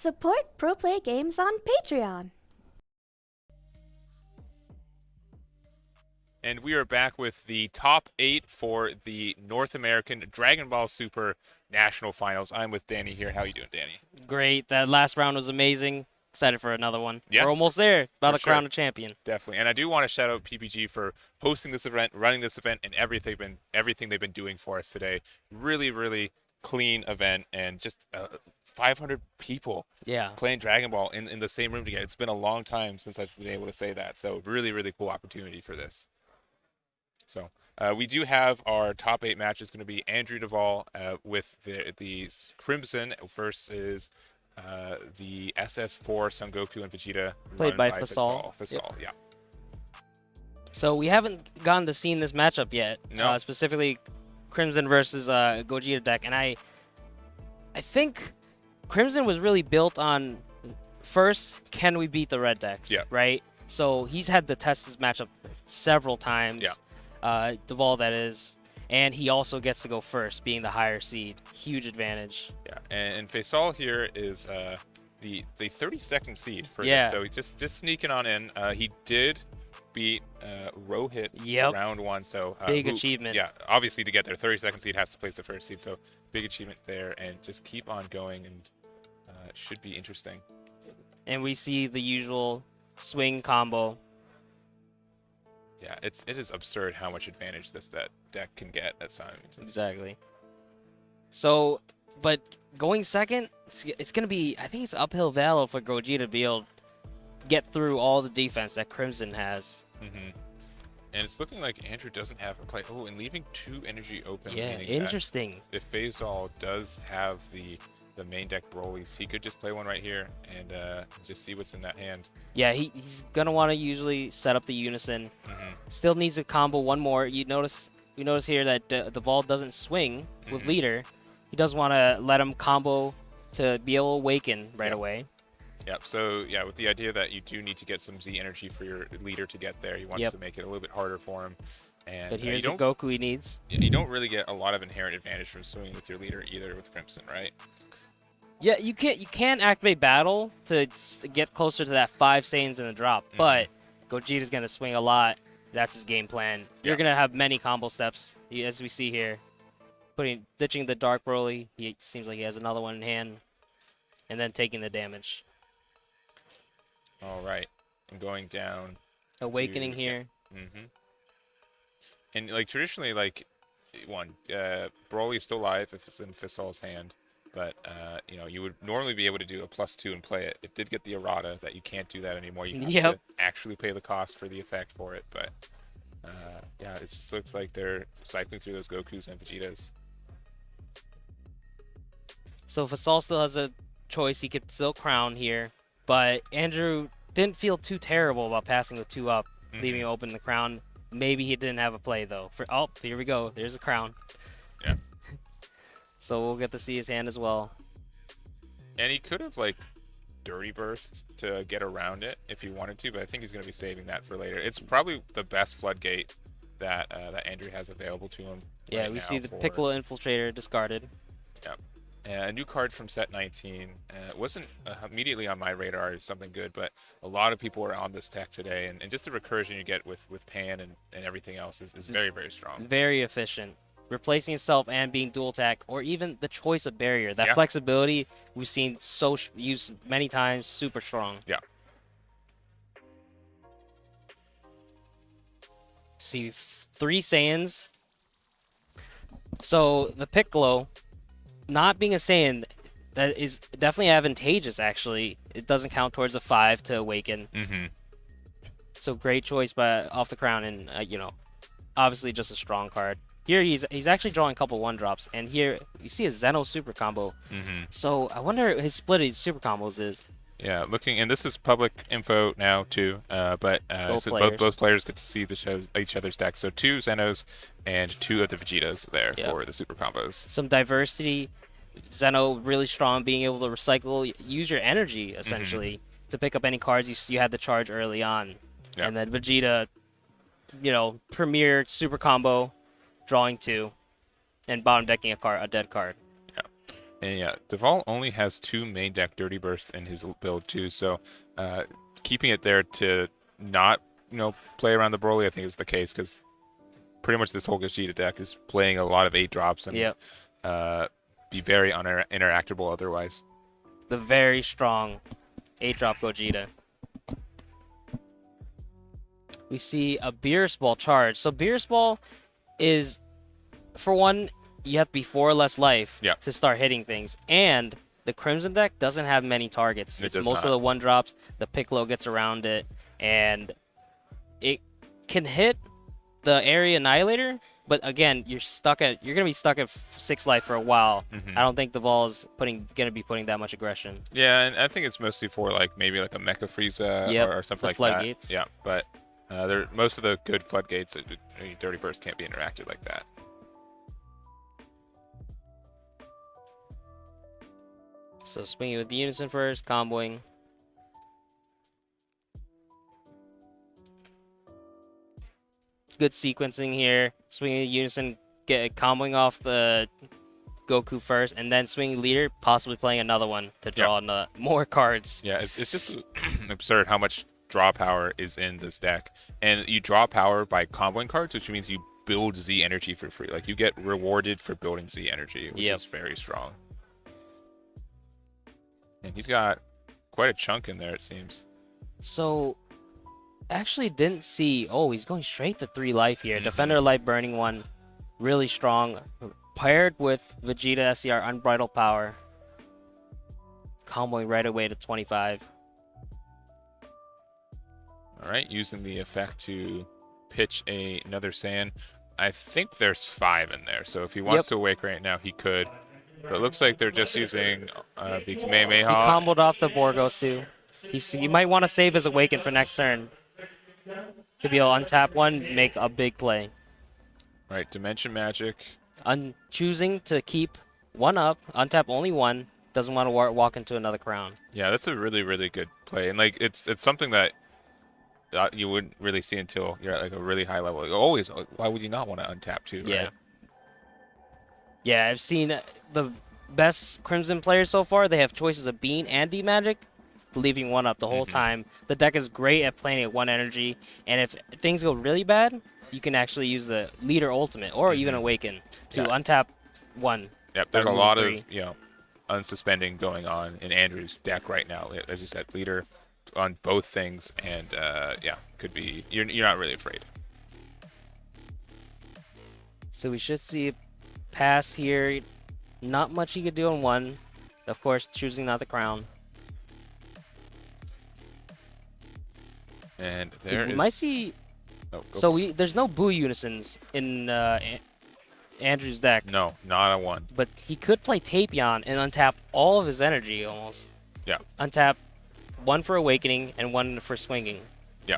Support Pro Play Games on Patreon. And we are back with the top 8 for the North American Dragon Ball Super National Finals. I'm with Danny here. How you doing, Danny? Great. That last round was amazing. Excited for another one. Yeah, We're almost there. About for to crown sure. a champion. Definitely. And I do want to shout out PPG for hosting this event, running this event, and everything they've been doing for us today. Really, really clean event, and just 500 people Yeah. playing Dragon Ball in the same room together. It's been a long time since I've been able to say that. So really, really cool opportunity for this. So we do have our top 8 matches going to be Andrew Dovale with the Crimson versus the SS4 Son Goku and Vegeta, Played run by Faysal. Faysal, yeah. So we haven't gotten to see this matchup yet. No. Specifically, Crimson versus Gogeta deck, and I think Crimson was really built on first, can we beat the red decks? Yeah. Right. So he's had to test this matchup several times. Yeah. Duvall, that is, and he also gets to go first, being the higher seed. Huge advantage. Yeah, and Faysal here is the 32nd seed for Yeah. this, so he's just sneaking on in. He did beat Rohit Yep. round 1, so Big achievement. Yeah, obviously to get there, 32nd seed has to place the first seed, so big achievement there, and just keep on going, and it should be interesting. And we see the usual swing combo. Yeah, it is absurd how much advantage that deck can get at times. Exactly. So, but going second, it's going to be, I think it's uphill battle for Gogeta to be able to get through all the defense that Crimson has. Mm-hmm. And it's looking like Andrew doesn't have a play. Oh, and leaving 2 energy open. Yeah, meaning that interesting. if Faysal does have the main deck Broly's, he could just play one right here and just see what's in that hand. Yeah, he's going to want to usually set up the Unison. Mm-hmm. Still needs to combo one more. You notice here that the Vol doesn't swing with Mhm. leader. He does want to let him combo to be able to awaken right Yep. away. Yep. So yeah, with the idea that you do need to get some Z energy for your leader to get there, he wants Yep. to make it a little bit harder for him. And But you here's the don't Goku he needs. you don't really get a lot of inherent advantage from swinging with your leader either with Crimson, right? Yeah, you can't activate battle to get closer to that 5 Saiyans in the drop, but Gogeta's gonna swing a lot. That's his game plan. You're Yeah. gonna have many combo steps, as we see here. Ditching the Dark Broly. He seems like he has another one in hand, and then taking the damage. All right, and going down. Awakening to- here. Mm-hmm. And like traditionally, like Broly is still alive if it's in Faysal's hand, but you would normally be able to do a +2 and play it. It did get the errata that you can't do that anymore. You have Yep. to actually pay the cost for the effect for it. But yeah, it just looks like they're cycling through those Gokus and Vegetas. So Fasal still has a choice. He could still crown here, but Andrew didn't feel too terrible about passing the 2 up, leaving open the crown. Maybe he didn't have a play though. Oh, here we go. There's a crown. Yeah. So we'll get to see his hand as well. And he could have like Dirty Burst to get around it if he wanted to, but I think he's going to be saving that for later. It's probably the best floodgate that Andrew has available to him. Yeah, right we now see the for- Piccolo Infiltrator discarded. Yep. A new card from set 19. Wasn't immediately on my radar as something good, but a lot of people are on this deck today, and just the recursion you get with Pan and everything else is very, very strong. Very efficient. Replacing itself and being dual attack, or even the choice of barrier. That Yeah. flexibility we've seen used many times, super strong. Yeah. See 3 Saiyans. So the Piccolo, not being a Saiyan, that is definitely advantageous. Actually, it doesn't count towards a 5 to awaken. Mm-hmm. So great choice by off the crown, and obviously just a strong card. Here he's actually drawing a couple 1-drops, and here you see a Zeno super combo. Mm-hmm. So I wonder his split of super combos is. Yeah, looking, and this is public info now too. But Both so players. both players get to see each other's decks. So 2 Zenos and 2 of the Vegetas there Yep. for the super combos. Some diversity. Zeno really strong, being able to recycle, use your energy essentially to pick up any cards you had to charge early on. Yeah. And then Vegeta, premier super combo, drawing 2, and bottom decking a dead card. And yeah, Duvall only has 2 main deck Dirty Burst in his build too, so keeping it there to not, play around the Broly, I think is the case, because pretty much this whole Gogeta deck is playing a lot of 8 drops and be very interactable otherwise. The very strong 8-drop Gogeta. We see a Beerus Ball charge. So Beerus Ball is, for one, you have to be 4 or less life to start hitting things. And the Crimson deck doesn't have many targets. It's most of the 1-drops. The Piccolo gets around it. And it can hit the Area Annihilator. But again, you're going to be stuck at 6 life for a while. I don't think Duvall is going to be putting that much aggression. Yeah, and I think it's mostly for maybe a Mecha Frieza or something like floodgates. that. Yeah, but most of the good floodgates, Dirty Burst can't be interacted like that. So swinging with the Unison first, comboing. Good sequencing here. Swinging the Unison, comboing off the Goku first, and then swinging leader, possibly playing another one to draw more cards. Yeah, it's just absurd how much draw power is in this deck. And you draw power by comboing cards, which means you build Z energy for free. You get rewarded for building Z energy, which is very strong. And he's got quite a chunk in there, it seems. So, actually didn't see... Oh, he's going straight to 3 life here. Defender Light Burning one. Really strong. Paired with Vegeta SCR Unbridled Power. Comboing right away to 25. Alright, using the effect to pitch another Saiyan. I think there's 5 in there, so if he wants to awake right now, he could. But it looks like they're just using the Kamehameha. He comboed off the Borgosu. He might want to save his Awaken for next turn. To be able to untap one, make a big play. Right, Dimension Magic. Choosing to keep 1 up, untap only 1, doesn't want to walk into another crown. Yeah, that's a really, really good play. And it's something that you wouldn't really see until you're at a really high level. Always, why would you not want to untap too, right? Yeah, I've seen the best Crimson players so far. They have choices of Bean and D-Magic, leaving 1 up the whole time. The deck is great at playing at 1 energy, and if things go really bad, you can actually use the Leader Ultimate or even Awaken to untap 1. Yep, there's a lot of unsuspending going on in Andrew's deck right now. As you said, Leader on both things, and could be you're not really afraid. So we should see a pass here. Not much he could do on 1. Of course, choosing not the crown. And there we might see. There's no Boo Unisons in Andrew's deck. No, not a 1. But he could play Tapion and untap all of his energy almost. Yeah. Untap 1 for Awakening and 1 for swinging. Yeah.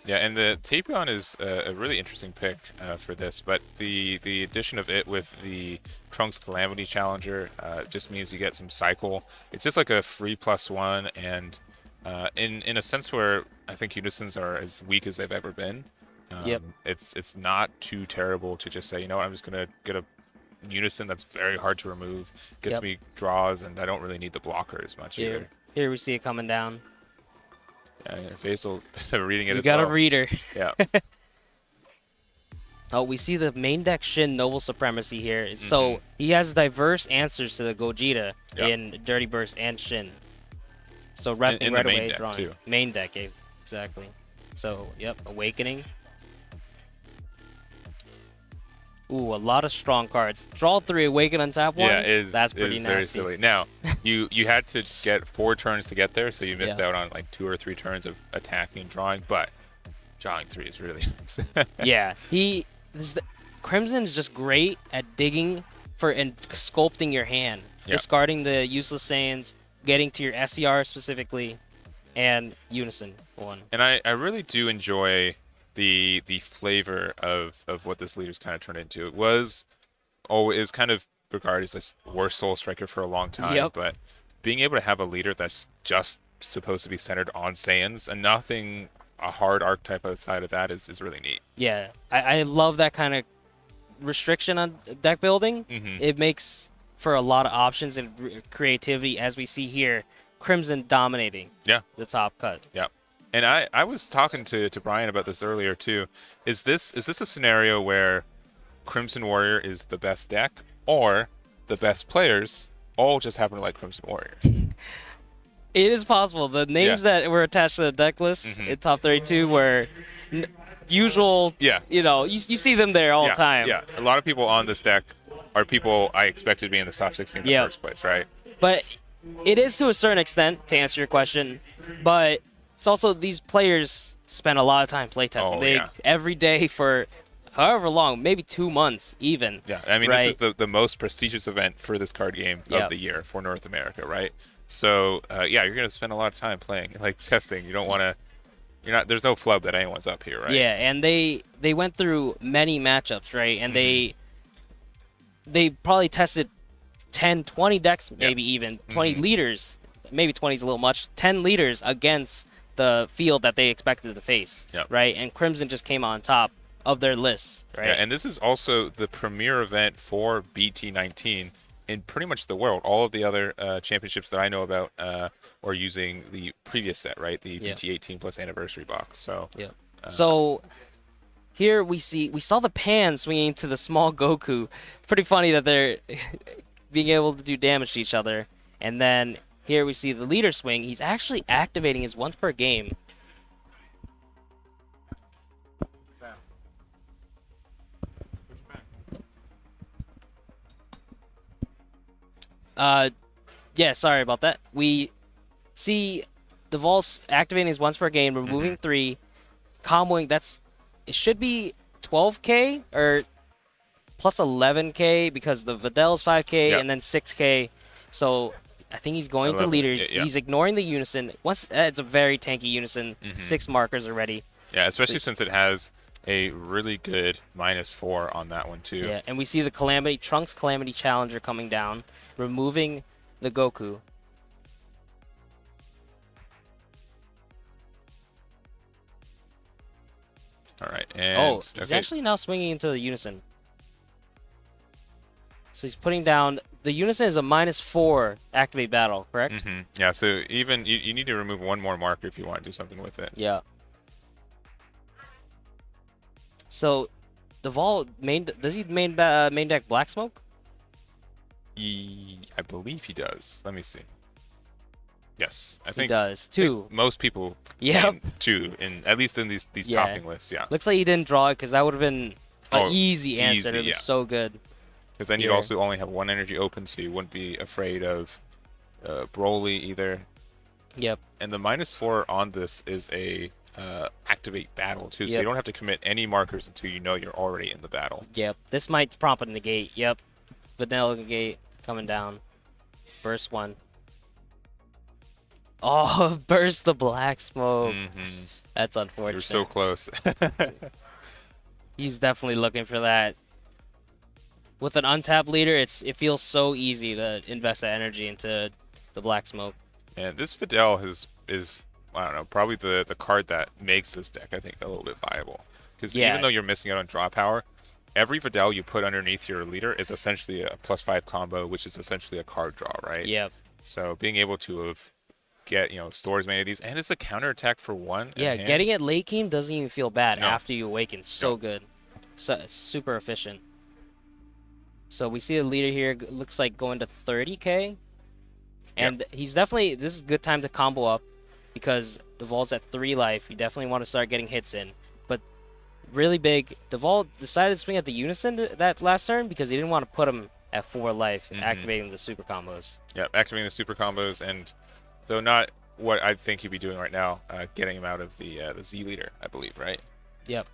Yeah, and the Tapion is a really interesting pick for this, but the addition of it with the Trunks Calamity Challenger just means you get some cycle. It's just like a free +1, and in a sense where I think Unisons are as weak as they've ever been. It's not too terrible to just say, I'm just going to get a Unison that's very hard to remove, gets me draws, and I don't really need the blocker as much either. Here we see it coming down. Yeah, Faysal reading it we as got well. a reader. Yeah. Oh, we see the main deck Shin Noble Supremacy here. So he has diverse answers to the Gogeta in Dirty Burst and Shin. So resting right away, drawing. Too. Main deck, exactly. So, Awakening. Ooh, a lot of strong cards. Draw 3, Awaken, untap 1. Yeah, that's pretty nasty. Very silly. Now, you had to get 4 turns to get there, so you missed out on 2 or 3 turns of attacking and drawing, but drawing 3 is really nice. Yeah, Crimson is just great at digging and sculpting your hand, discarding the useless Saiyans, getting to your SCR specifically, and Unison 1. And I really do enjoy the flavor of what this leader's kind of turned into. It was kind of regarded as this worst Soul Striker for a long time, but being able to have a leader that's just supposed to be centered on Saiyans and nothing a hard archetype outside of that is really neat. Yeah, I love that kind of restriction on deck building. It makes for a lot of options and creativity, as we see here. Crimson dominating the top cut. Yeah. And I was talking to Brian about this earlier too. Is this a scenario where Crimson Warrior is the best deck, or the best players all just happen to like Crimson Warrior? It is possible. The names that were attached to the deck list in top 32 were usual. Yeah. You know, you see them there all the time. Yeah. A lot of people on this deck are people I expected to be in the top 16 in the first place, right? But it is to a certain extent, to answer your question. But it's also these players spend a lot of time playtesting. Every day for however long, maybe 2 months even. Yeah, I mean, this is the most prestigious event for this card game of the year for North America, right? So, you're going to spend a lot of time playing, like testing. You don't want to, there's no flub that anyone's up here, right? Yeah, and they went through many matchups, right? And they probably tested 10, 20 decks, maybe even 20 leaders. Maybe 20 is a little much. 10 leaders against the field that they expected to face, right? And Crimson just came on top of their list, right? Yeah, and this is also the premier event for BT19 in pretty much the world. All of the other championships that I know about are using the previous set, right? The BT18 plus anniversary box. So so here we saw the pan swinging to the small Goku. Pretty funny that they're being able to do damage to each other. And then here we see the leader swing. He's actually activating his once per game. Yeah, sorry about that. We see Dovale activating his once per game, removing 3, comboing. It should be 12k or plus 11k because the Videl's 5k and then 6k. So I think he's going to leaders. He's ignoring the unison. It's a very tanky unison. 6 markers already. Yeah, especially since it has a really good -4 on that one too. Yeah, and we see the Trunks Calamity Challenger coming down, removing the Goku. All right, and he's actually now swinging into the unison. So he's putting down the unison is a -4 activate battle, correct? Yeah, so even you need to remove 1 more marker if you want to do something with it. Yeah. So, Dovale does he main deck Black Smoke? I believe he does. Let me see. Yes, I think he does too. Most people, too, at least in these topping lists. Yeah. Looks like he didn't draw it because that would have been an easy answer. It was so good. Because then you'd also only have 1 energy open, so you wouldn't be afraid of Broly either. Yep. And the -4 on this is a activate battle too, so you don't have to commit any markers until you know you're already in the battle. Yep. This might prompt a negate. Yep. Vanilla negate coming down. Burst 1. Oh, burst the Black Smoke. That's unfortunate. You're so close. He's definitely looking for that. With an untapped leader, it feels so easy to invest that energy into the Black Smoke. And this Videl is I don't know, probably the card that makes this deck, I think, a little bit viable. Because even though you're missing out on draw power, every Videl you put underneath your leader is essentially a +5 combo, which is essentially a card draw, right? Yep. So being able to get, store as many of these, and it's a counterattack for 1. Yeah, getting it late game doesn't even feel bad after you awaken. So good. So, super efficient. So we see a leader here, looks like going to 30k. And he's definitely, this is a good time to combo up because Dovale's at 3 life. You definitely want to start getting hits in. But really big, Dovale decided to swing at the unison that last turn because he didn't want to put him at 4 life, activating the super combos. Yeah, activating the super combos, and though not what I think he'd be doing right now, getting him out of the Z leader, I believe, right? Yep.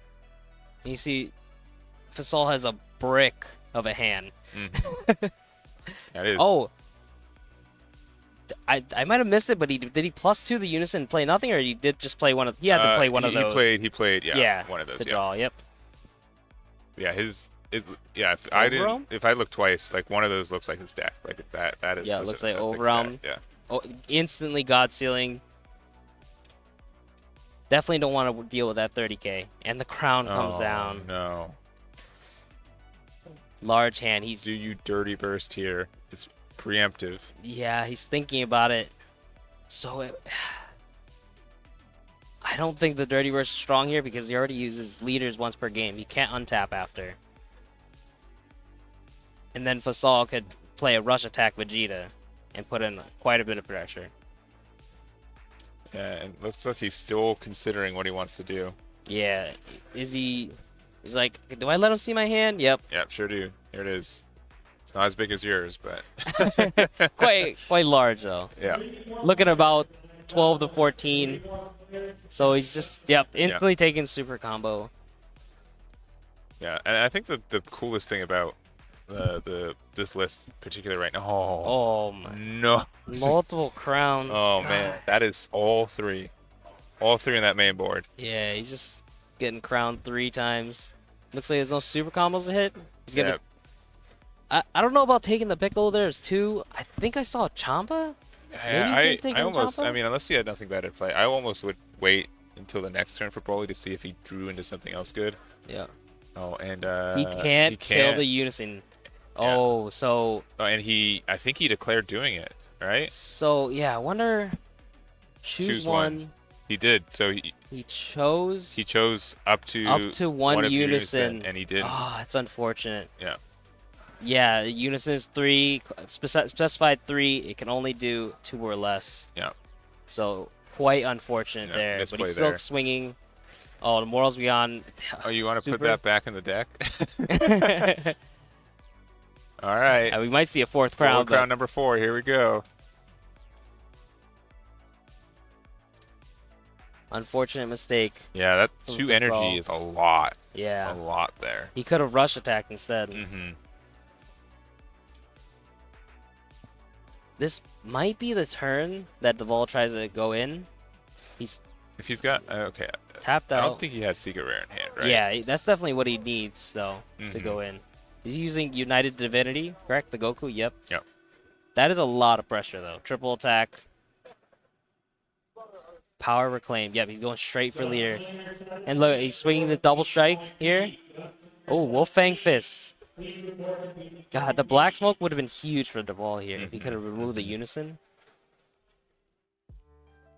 And you see, Faysal has a brick of a hand. That is. Oh, I might have missed it, but did he +2 the unison and play nothing, or he did just play one of? He had to play one of those. He played one of those. To draw. Yep. Yeah, if I look twice, like one of those looks like his deck. Like that is. Yeah, it looks like Overwhelm. Yeah. Oh, instantly God Sealing. Definitely don't want to deal with that 30k, and the crown comes down. No. Large hand. He's Do you dirty burst here? It's preemptive. Yeah, he's thinking about it. So I don't think the dirty burst is strong here because he already uses leaders once per game. He can't untap after. And then Faysal could play a rush attack Vegeta and put in quite a bit of pressure. Yeah, and looks like he's still considering what he wants to do. Yeah, he's like, do I let him see my hand? Yep. Yep, sure do. Here it is. It's not as big as yours, but quite large though. yeah. Looking about 12 to 14. So he's just instantly taking super combo. Yeah, and I think the coolest thing about this list particularly right now. Oh my. No. Multiple crowns. Oh God. man, that is all three on that main board. Yeah, he's just getting crowned 3 times. Looks like there's no super combos to hit. He's gonna. I don't know about taking the Piccolo. There's 2. I think I saw a Champa. Yeah, I almost. Champa? I mean, unless he had nothing better to play, I almost would wait until the next turn for Broly to see if he drew into something else good. Yeah. Oh, and he can't kill the Unison. Yeah. Oh, so. Oh, and I think he declared doing it, right? So yeah, I wonder. Choose one. He did. So he chose. He chose up to one of Unison, and he didn't. Oh, it's unfortunate. Yeah. Yeah, Unison is 3, specified 3. It can only do 2 or less. Yeah. So quite unfortunate there, but he's still swinging. Oh, the Morals Beyond. Oh, you want to put that back in the deck? All right. We might see a 4th crown. Crown number 4. Here we go. Unfortunate mistake. Yeah, that 2 energy is a lot. Yeah. A lot there. He could have rush attacked instead. Mm-hmm. This might be the turn that Dovale tries to go in. If he's got okay. Tapped out. I don't think he had Secret Rare in hand, right? Yeah, that's definitely what he needs though to go in. He's using United Divinity, correct? The Goku. Yep. Yep. That is a lot of pressure though. Triple attack. Power reclaim. Yep, he's going straight for leader. And look, he's swinging the double strike here. Oh, Wolf Fang Fist. God, the black smoke would have been huge for Dovale here if he could have removed the Unison.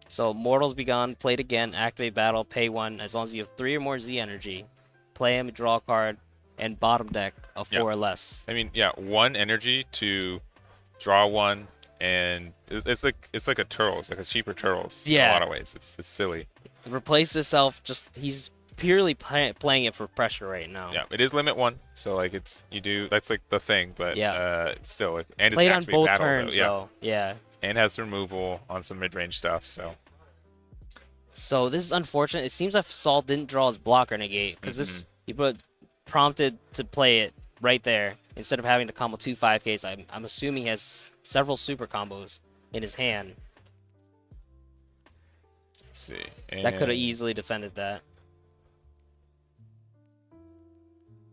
So, Mortals Begone, played again, activate battle, pay 1. As long as you have 3 or more Z energy, play him, draw a card, and bottom deck of 4 or less. I mean, yeah, 1 energy to draw 1, and it's like a turtle. It's like a cheaper turtles. Yeah. In a lot of ways, it's silly. Replace itself. He's purely playing it for pressure right now. Yeah, it is limit 1, so like that's like the thing, but still, and it's played on actually both battle, turns, though. so yeah. And has removal on some mid-range stuff, so. So this is unfortunate. It seems like Faysal didn't draw his blocker negate because he prompted to play it right there instead of having to combo 2 5Ks. I'm assuming he has several super combos in his hand. Let's see. That could have easily defended that.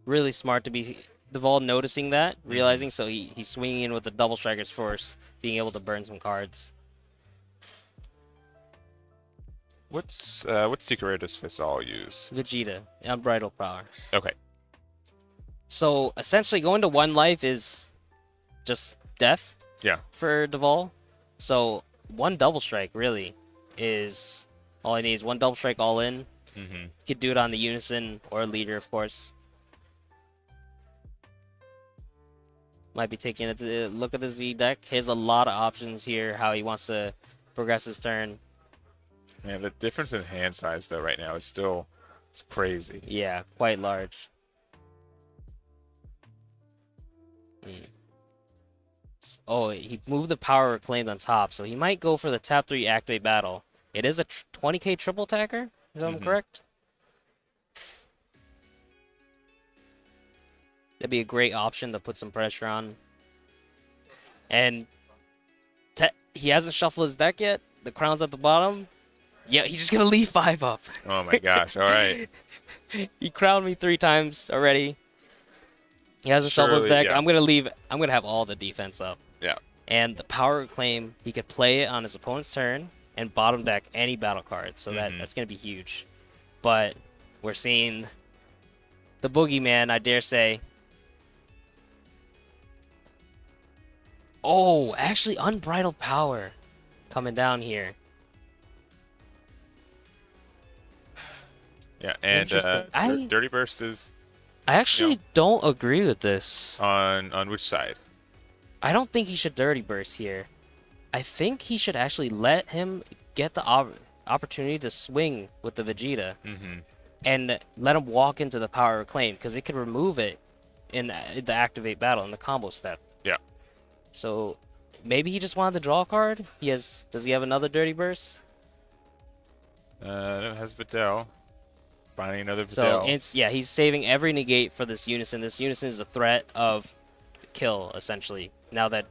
Really smart to be Dovale noticing that, realizing, so he's swinging in with the double striker's force, being able to burn some cards. What secret rare does Faysal use? Vegeta, Unbridled Power. Okay. So essentially going to 1 life is just death for Dovale. So 1 double strike really is all he needs. 1 double strike all in. You could do it on the Unison or leader, of course. Might be taking a look at the Z deck. He has a lot of options here, how he wants to progress his turn. Man, the difference in hand size, though, right now is still it's crazy. Yeah, quite large. Oh, he moved the power reclaimed on top, so he might go for the tap 3 activate battle. It is a 20k triple attacker, if I'm correct. That'd be a great option to put some pressure on. And he hasn't shuffled his deck yet. The crown's at the bottom. Yeah, he's just going to leave 5 up. Oh my gosh, all right. He crowned me 3 times already. He hasn't shuffled his deck. I'm going to have all the defense up. Yeah. And the power reclaim, he could play it on his opponent's turn and bottom deck any battle card. So that's going to be huge. But we're seeing the boogeyman, I dare say. Oh, actually, unbridled power coming down here. Yeah, and Interesting. Dirty Burst is I actually don't agree with this. on which side? I don't think he should Dirty Burst here. I think he should actually let him get the opportunity to swing with the Vegeta and let him walk into the power reclaim because it could remove it in the activate battle in the combo step. Yeah. So maybe he just wanted to draw a card. Does he have another Dirty Burst? No, it has Videl. Finding another So Videl. he's saving every negate for this Unison. This Unison is a threat of kill essentially. Now that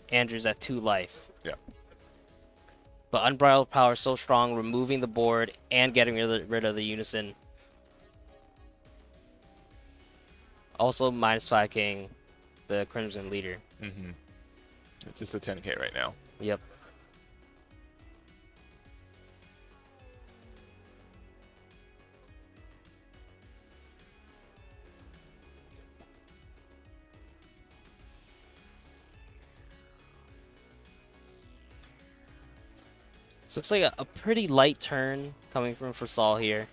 Andrew's at 2 life. Yeah. But Unbridled Power is so strong, removing the board and getting rid of the Unison. Also -5king the Crimson leader. It's just a 10k right now. Yep. So looks like a pretty light turn coming from Faysal here.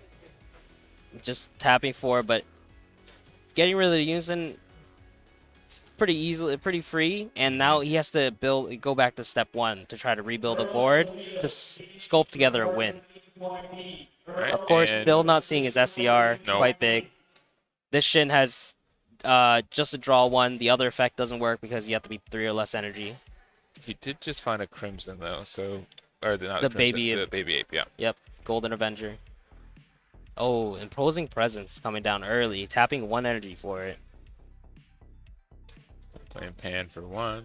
Just tapping 4, but getting rid of the Unison pretty easily, pretty free. And now he has to go back to step 1 to try to rebuild the board to sculpt together a win. Right, Of course, still not seeing his SCR quite big. This Shin has just a draw 1. The other effect doesn't work because you have to be 3 or less energy. He did just find a Crimson though, so or not The Crimson, baby the baby ape, yeah. Yep, Golden Avenger. Oh, Imposing Presence coming down early, tapping 1 energy for it. Playing Pan for 1.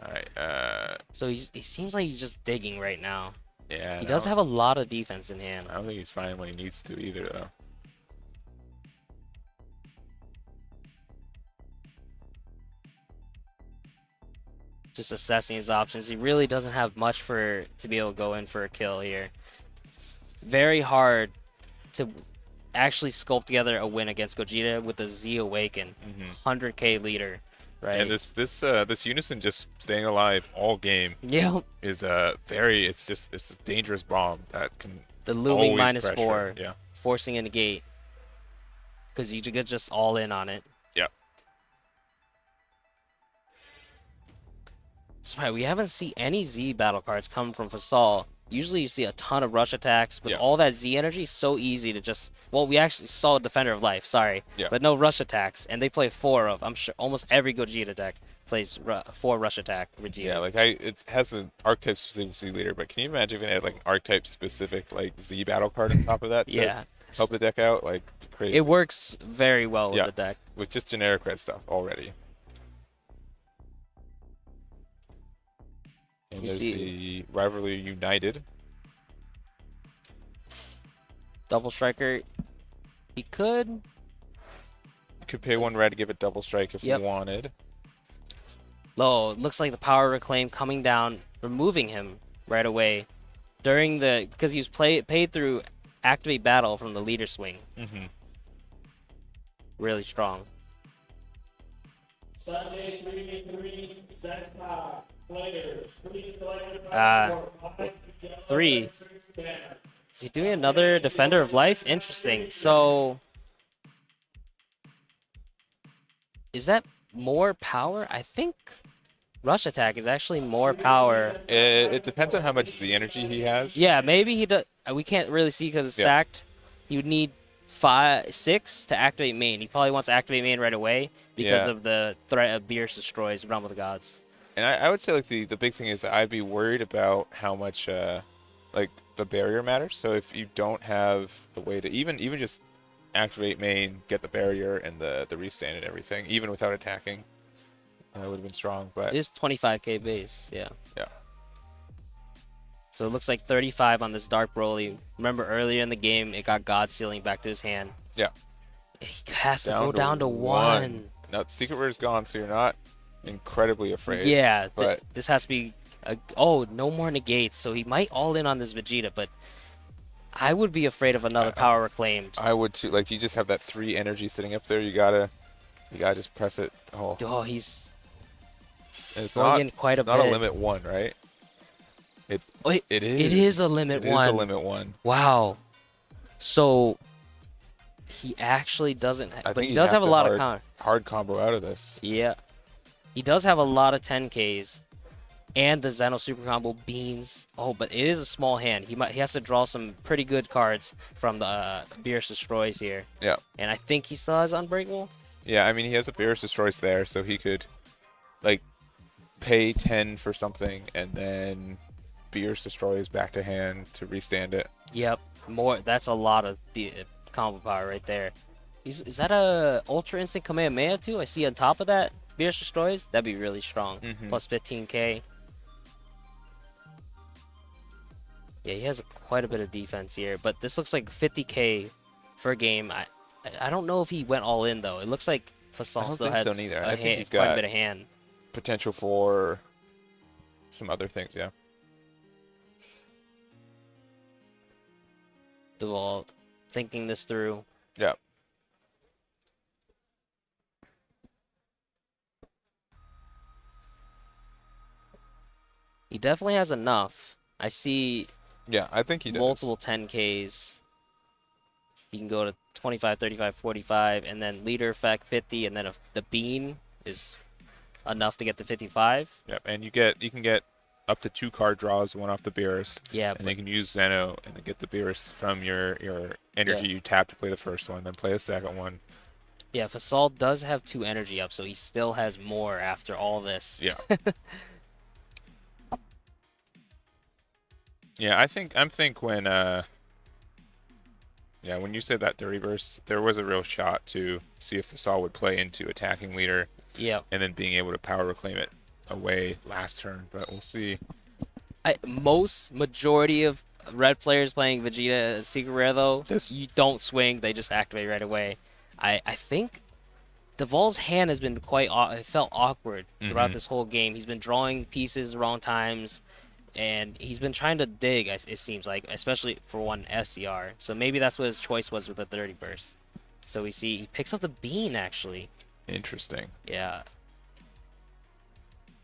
Alright, So he seems like he's just digging right now. yeah. He does have a lot of defense in hand. I don't think he's finding what he needs to either though. Just assessing his options. He really doesn't have much to be able to go in for a kill here. Very hard to actually sculpt together a win against Gogeta with the Z Awaken. 100k leader, right? And this Unison just staying alive all game is it's a dangerous bomb that can the looming always -4, yeah. forcing a negate. Because you get just all in on it. Yeah. So we haven't seen any Z battle cards come from Faysal. Usually you see a ton of rush attacks. With all that Z energy, so easy to just... Well, we actually saw Defender of Life, sorry. Yeah. But no rush attacks. And they play 4 of... I'm sure almost every Gogeta deck plays 4 rush attack Vegetas. Yeah, like it has an archetype specific Z leader, but can you imagine if it had like an archetype specific like Z battle card on top of that to help the deck out? Like crazy. It works very well with the deck. With just generic red stuff already. And there's the Rivalry United. Double Striker. He could... You could pay 1 red to give it double strike if you wanted. Low. Looks like the Power Reclaim coming down, removing him right away. During the... Because he was paid through Activate Battle from the leader swing. Really strong. Sunday 3v3 set top. Players, 3. Is he doing another Defender of Life? Interesting. So, is that more power? I think Rush Attack is actually more power. It depends on how much Z energy he has. Yeah, maybe he does. We can't really see because it's stacked. He would need 6 to activate main. He probably wants to activate main right away because of the threat of Beerus destroys Realm of the Gods. And I would say like the big thing is that I'd be worried about how much like the barrier matters. So if you don't have the way to even just activate main, get the barrier and the restand and everything, even without attacking, would have been strong. But it is 25k base, yeah. Yeah. So it looks like 35 on this Dark Broly. Remember earlier in the game, it got God Sealing back to his hand. Yeah. He has to go down to 1. Now Secret Rare is gone, so you're not incredibly afraid. Yeah, but this has to be... oh, no more negates, so he might all in on this Vegeta, but I would be afraid of another Power Reclaimed. I would too. Like, you just have that 3 energy sitting up there. You gotta You gotta just press it. Oh, Oh, he's it's going not. in quite It's a not a bit. limit 1, right? Oh, It It is a limit It one. is a limit 1. Wow. So he actually doesn't, I but think he you does have a to lot of counter. hard combo out of this. Yeah, he does have a lot of 10Ks and the Zeno super combo beans. Oh, but it is a small hand. He has to draw some pretty good cards from the Beerus Destroys here. Yeah. And I think he still has Unbreakable. Yeah, I mean, he has a Beerus Destroys there, so he could, like, pay 10 for something, and then Beerus Destroys back to hand to restand it. Yep, more. That's a lot of the combo power right there. Is that a Ultra Instant Kamehameha too? I see on top of that Beerus Destroys. That'd be really strong. Plus 15K. Yeah, he has quite a bit of defense here, but this looks like 50K for a game. I don't know if he went all in though. It looks like I Faysal don't still think has so neither. I think he's quite a got bit of hand. potential for some other things, yeah. Duvall thinking this through. Yeah. He definitely has enough. I see Yeah, I think he does. multiple 10Ks. He can go to 25, 35, 45, and then leader effect 50, and then the bean is enough to get to 55. Yep, and you can get up to 2 card draws, one off the Beerus, Yeah, and then you can use Zeno and then get the Beerus from your energy you tap to play the first one, then play a second one. yeah, Faysal does have 2 energy up, so he still has more after all this. Yeah. Yeah, I think when when you said that Dirty Burst, there was a real shot to see if Faysal would play into attacking leader Yep. and then being able to power reclaim it away last turn, but we'll see. Majority of red players playing Vegeta as Secret Rare though, Yes. you don't swing, they just activate right away. I think Duval's hand has been it felt awkward throughout this whole game. He's been drawing pieces wrong times, and he's been trying to dig, it seems like, especially for one SCR. So maybe that's what his choice was with the 30 burst. So we see he picks up the bean, actually. Interesting. Yeah.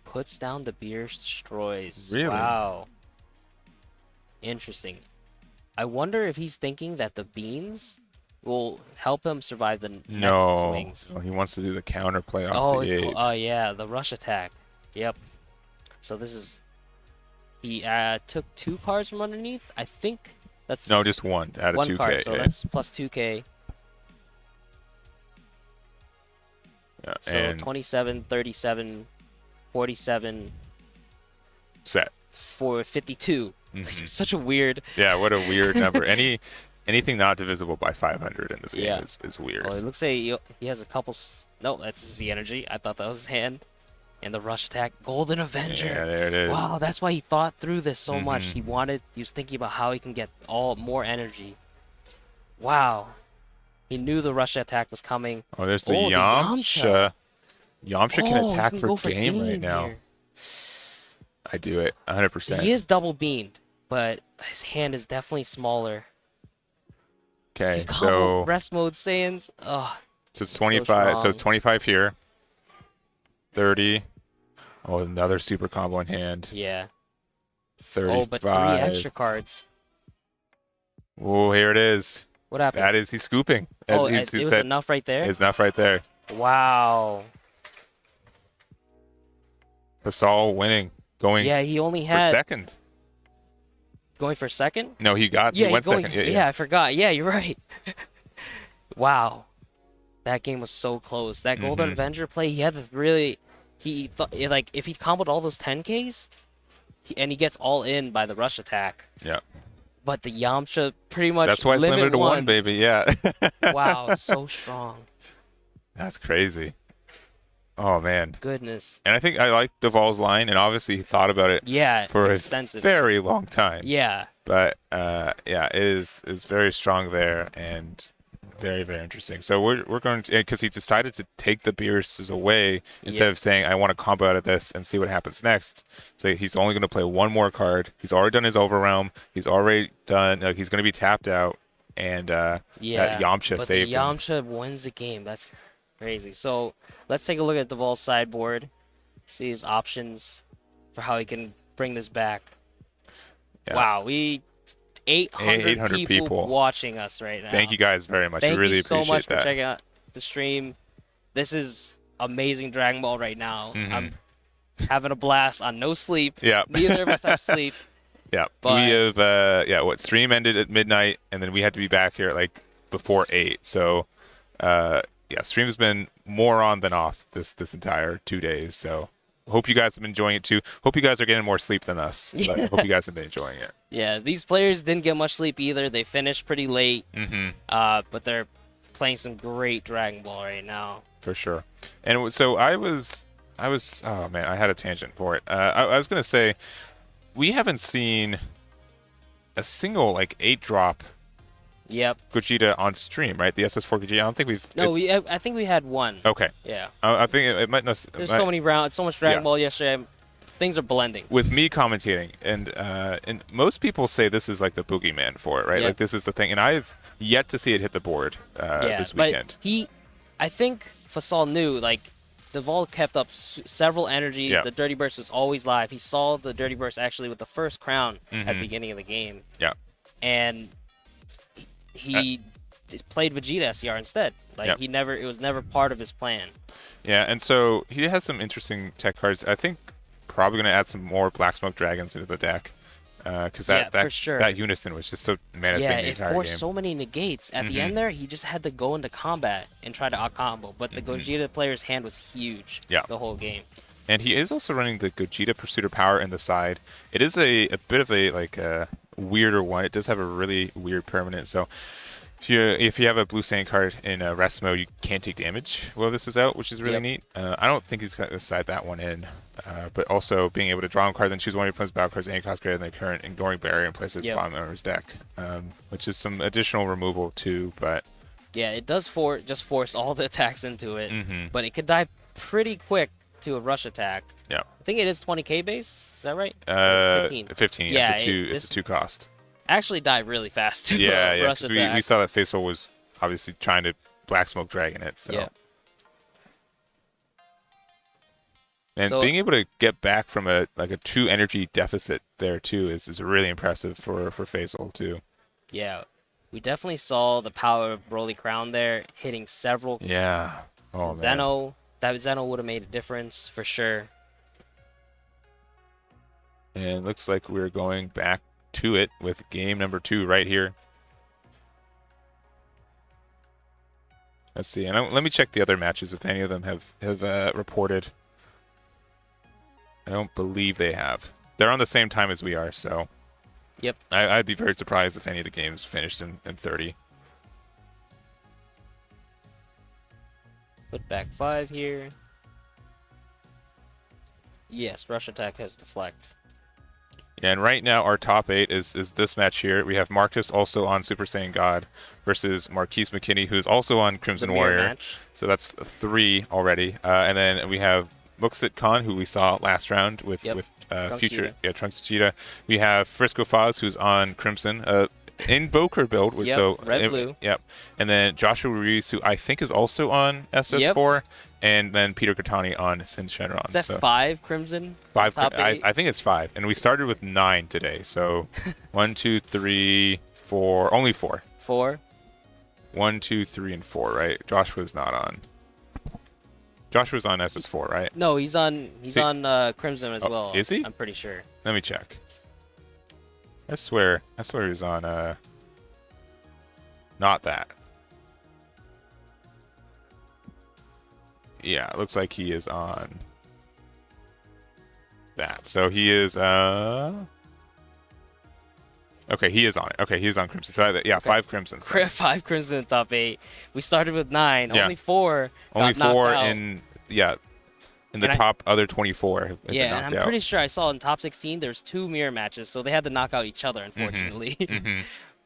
Puts down the Beerus Destroys. Really? Wow. Interesting. I wonder if he's thinking that the beans will help him survive the next swings. No, he wants to do the counter play off Oh, the 8. yeah, the rush attack. Yep. So this is... He took 2 cards from underneath. I think that's... No, just one out of 1 2K. card, so that's plus 2K. Yeah, So and 27, 37, 47, set. for 52. Mhm. Such a weird... Yeah, what a weird number. Anything not divisible by 500 in this game is weird. Oh, it looks like he has a couple... No, that's Z energy. I thought that was his hand. And the rush attack. Golden Avenger. Yeah, there it is. Wow, that's why he thought through this so much. He was thinking about how he can get more energy. Wow. He knew the rush attack was coming. Oh, there's the Oh, the Yamcha. Yamcha can Oh, he attack can for go for game right game now. here. I do it 100%. He is double beamed, but his hand is definitely smaller. Okay, He so called rest mode Saiyans. Oh, it's 25. So it's strong. 25 here. 30. Oh, another super combo in hand. yeah. 35. Oh, but 3 extra cards. Oh, here it is. What happened? That is, he's scooping. Oh, He it was said enough right there? it's enough right there. Wow. Faysal winning. Going Yeah, he only for had... second. Going for second? No, he Yeah, went going, second. yeah, I forgot. Yeah, you're right. Wow. That game was so close. That Golden Avenger play, he had to really... He thought, like, if he comboed all those 10Ks, and he gets all in by the rush attack. Yeah. But the Yamcha pretty much That's why it's limited to 1, baby. Yeah. Wow, so strong. That's crazy. Oh, man. Goodness. And I think I like Duval's line, and obviously he thought about it Yeah, for extensive. a very long time. Yeah. But, yeah, it is very strong there and very, very interesting. So we're going to, because he decided to take the Beerus away instead of saying, I want to combo out of this and see what happens next. So he's only going to play 1 more card. He's already done his Overrealm. He's already done, he's going to be tapped out. And that Yamcha but saved the him. Yamcha wins the game. That's Crazy. So let's take a look at Duvall's sideboard. See his options for how he can bring this back. Yeah. Wow, 800 800 people watching us right now. Thank you guys very much. Thank we really you so appreciate much that. for checking out the stream. This is amazing Dragon Ball right now. I'm having a blast on no sleep. Yeah. Neither of us have sleep. Yeah. But- We have stream ended at midnight, and then we had to be back here like before 8. So stream's been more on than off this entire 2 days. So hope you guys have been enjoying it too. Hope you guys are getting more sleep than us. But I hope you guys have been enjoying it. Yeah, these players didn't get much sleep either. They finished pretty late. But they're playing some great Dragon Ball right now. For sure. And so I was oh man, I had a tangent for it. I was gonna say we haven't seen a single like 8-drop Yep. Gogeta on stream, right? The SS4 Gogeta. I don't think we've. No, I think we had one. Okay. Yeah. I think it might not. There's so many rounds, so much Dragon Yeah. Ball yesterday. Things are blending. With me commentating, and most people say this is like the boogeyman for it, right? Yeah. Like this is the thing, and I've yet to see it hit the board this weekend. But I think Faysal knew, like, Dovale kept up several energy. Yeah. The Dirty Burst was always live. He saw the Dirty Burst actually with the first crown at the beginning of the game. Yeah. And he just played Vegeta SCR instead. Like, Yeah. it was never part of his plan. Yeah, and so he has some interesting tech cards. I think probably going to add some more Black Smoke Dragons into the deck. Because for sure. that Unison was just so menacing Yeah, the it entire forced game. so many negates. At the end there, he just had to go into combat and try to out-combo. But the Gogeta player's hand was huge the whole game. And he is also running the Gogeta Pursuit of Power in the side. It is a bit of a weirder one. It does have a really weird permanent. So if you have a blue sand card in rest mode, you can't take damage while this is out, which is really neat. I don't think he's going to side that one in. But also being able to draw a card, then choose one of your opponent's battle cards, any cost greater than the current, ignoring barrier, and place it at the bottom of his deck, which is some additional removal too. But yeah, it does just force all the attacks into it, but it could die pretty quick to a rush attack. Yeah, I think it is 20k base. Is that right? 15. 15. Yeah, it's a 2 cost. Actually, die really fast to Yeah, a yeah. rush attack. We saw that Faysal was obviously trying to Black Smoke Dragon it. So. Yeah. And being able to get back from a 2 energy deficit there too is really impressive for Faysal too. Yeah, we definitely saw the power of Broly Crown there, hitting several. Yeah. Oh man. That Zeno would have made a difference for sure. And it looks like we're going back to it with game number 2 right here. Let's see. And let me check the other matches if any of them have reported. I don't believe they have. They're on the same time as we are, so. Yep. I'd be very surprised if any of the games finished in 30. Put back 5 here. Yes, rush attack has deflect. Yeah, and right now our top 8 is this match here. We have Marcus also on Super Saiyan God versus Marquise McKinney, who's also on Crimson Warrior. Match. So that's 3 already. And then we have Muxit Khan, who we saw last round with future Trunksgeta. We have Frisco Foz, who's on Crimson, Invoker build, which red blue. Yep. And then Joshua Ruiz, who I think is also on SS4, and then Peter Katani on Sin Shenron. Is that 5 Crimson? 5. Top 8? I think it's 5, and we started with 9 today. So 1, 2, 3, 4. Only 4. 4. 1, 2, 3, and 4. Right? Joshua's not on. Joshua's on SS4, right? No, he's on Crimson as well. Is he? I'm pretty sure. Let me check. I swear he's on not that. Yeah, it looks like he is on that. So he is okay, he is on it. Okay, he is on Crimson. So yeah, 5 Crimsons. 5 Crimson in top 8. We started with 9. Yeah. Only 4 Only got 4 knocked out. in the top other 24 have been Yeah, knocked and I'm out. pretty sure I saw in top 16 there's 2 mirror matches, so they had to knock out each other, unfortunately.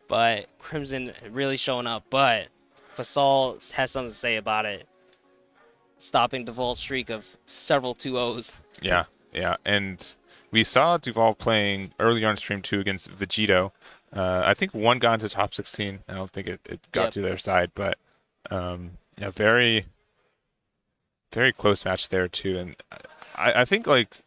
But Crimson really showing up. But Faysal has something to say about it, stopping Duvall's streak of several 2-0s. Yeah, yeah, and we saw Duvale playing earlier on stream 2 against Vegito. I think one got into top 16. I don't think it got to their side, but yeah, very, Very close match there too, and I think like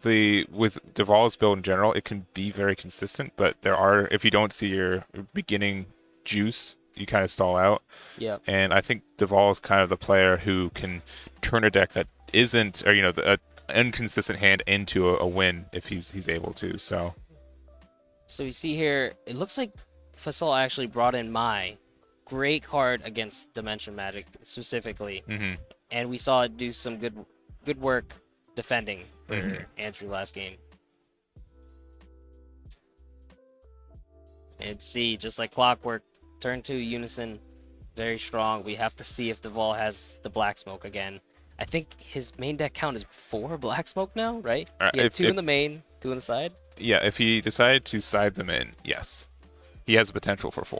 with Duvall's build in general, it can be very consistent, but there are, if you don't see your beginning juice, you kind of stall out. Yep. And I think Duvall is kind of the player who can turn a deck that isn't, or an inconsistent hand into a win if he's able to. So you see here, it looks like Faysal actually brought in Mai. Great card against Dimension Magic specifically. And we saw it do some good work defending for Andrew last game. And see, just like clockwork, turn 2 Unison, very strong. We have to see if Duvall has the Black Smoke again. I think his main deck count is 4 Black Smoke now, right? He had 2 in the main, 2 in the side. Yeah, if he decided to side them in, yes. He has the potential for 4.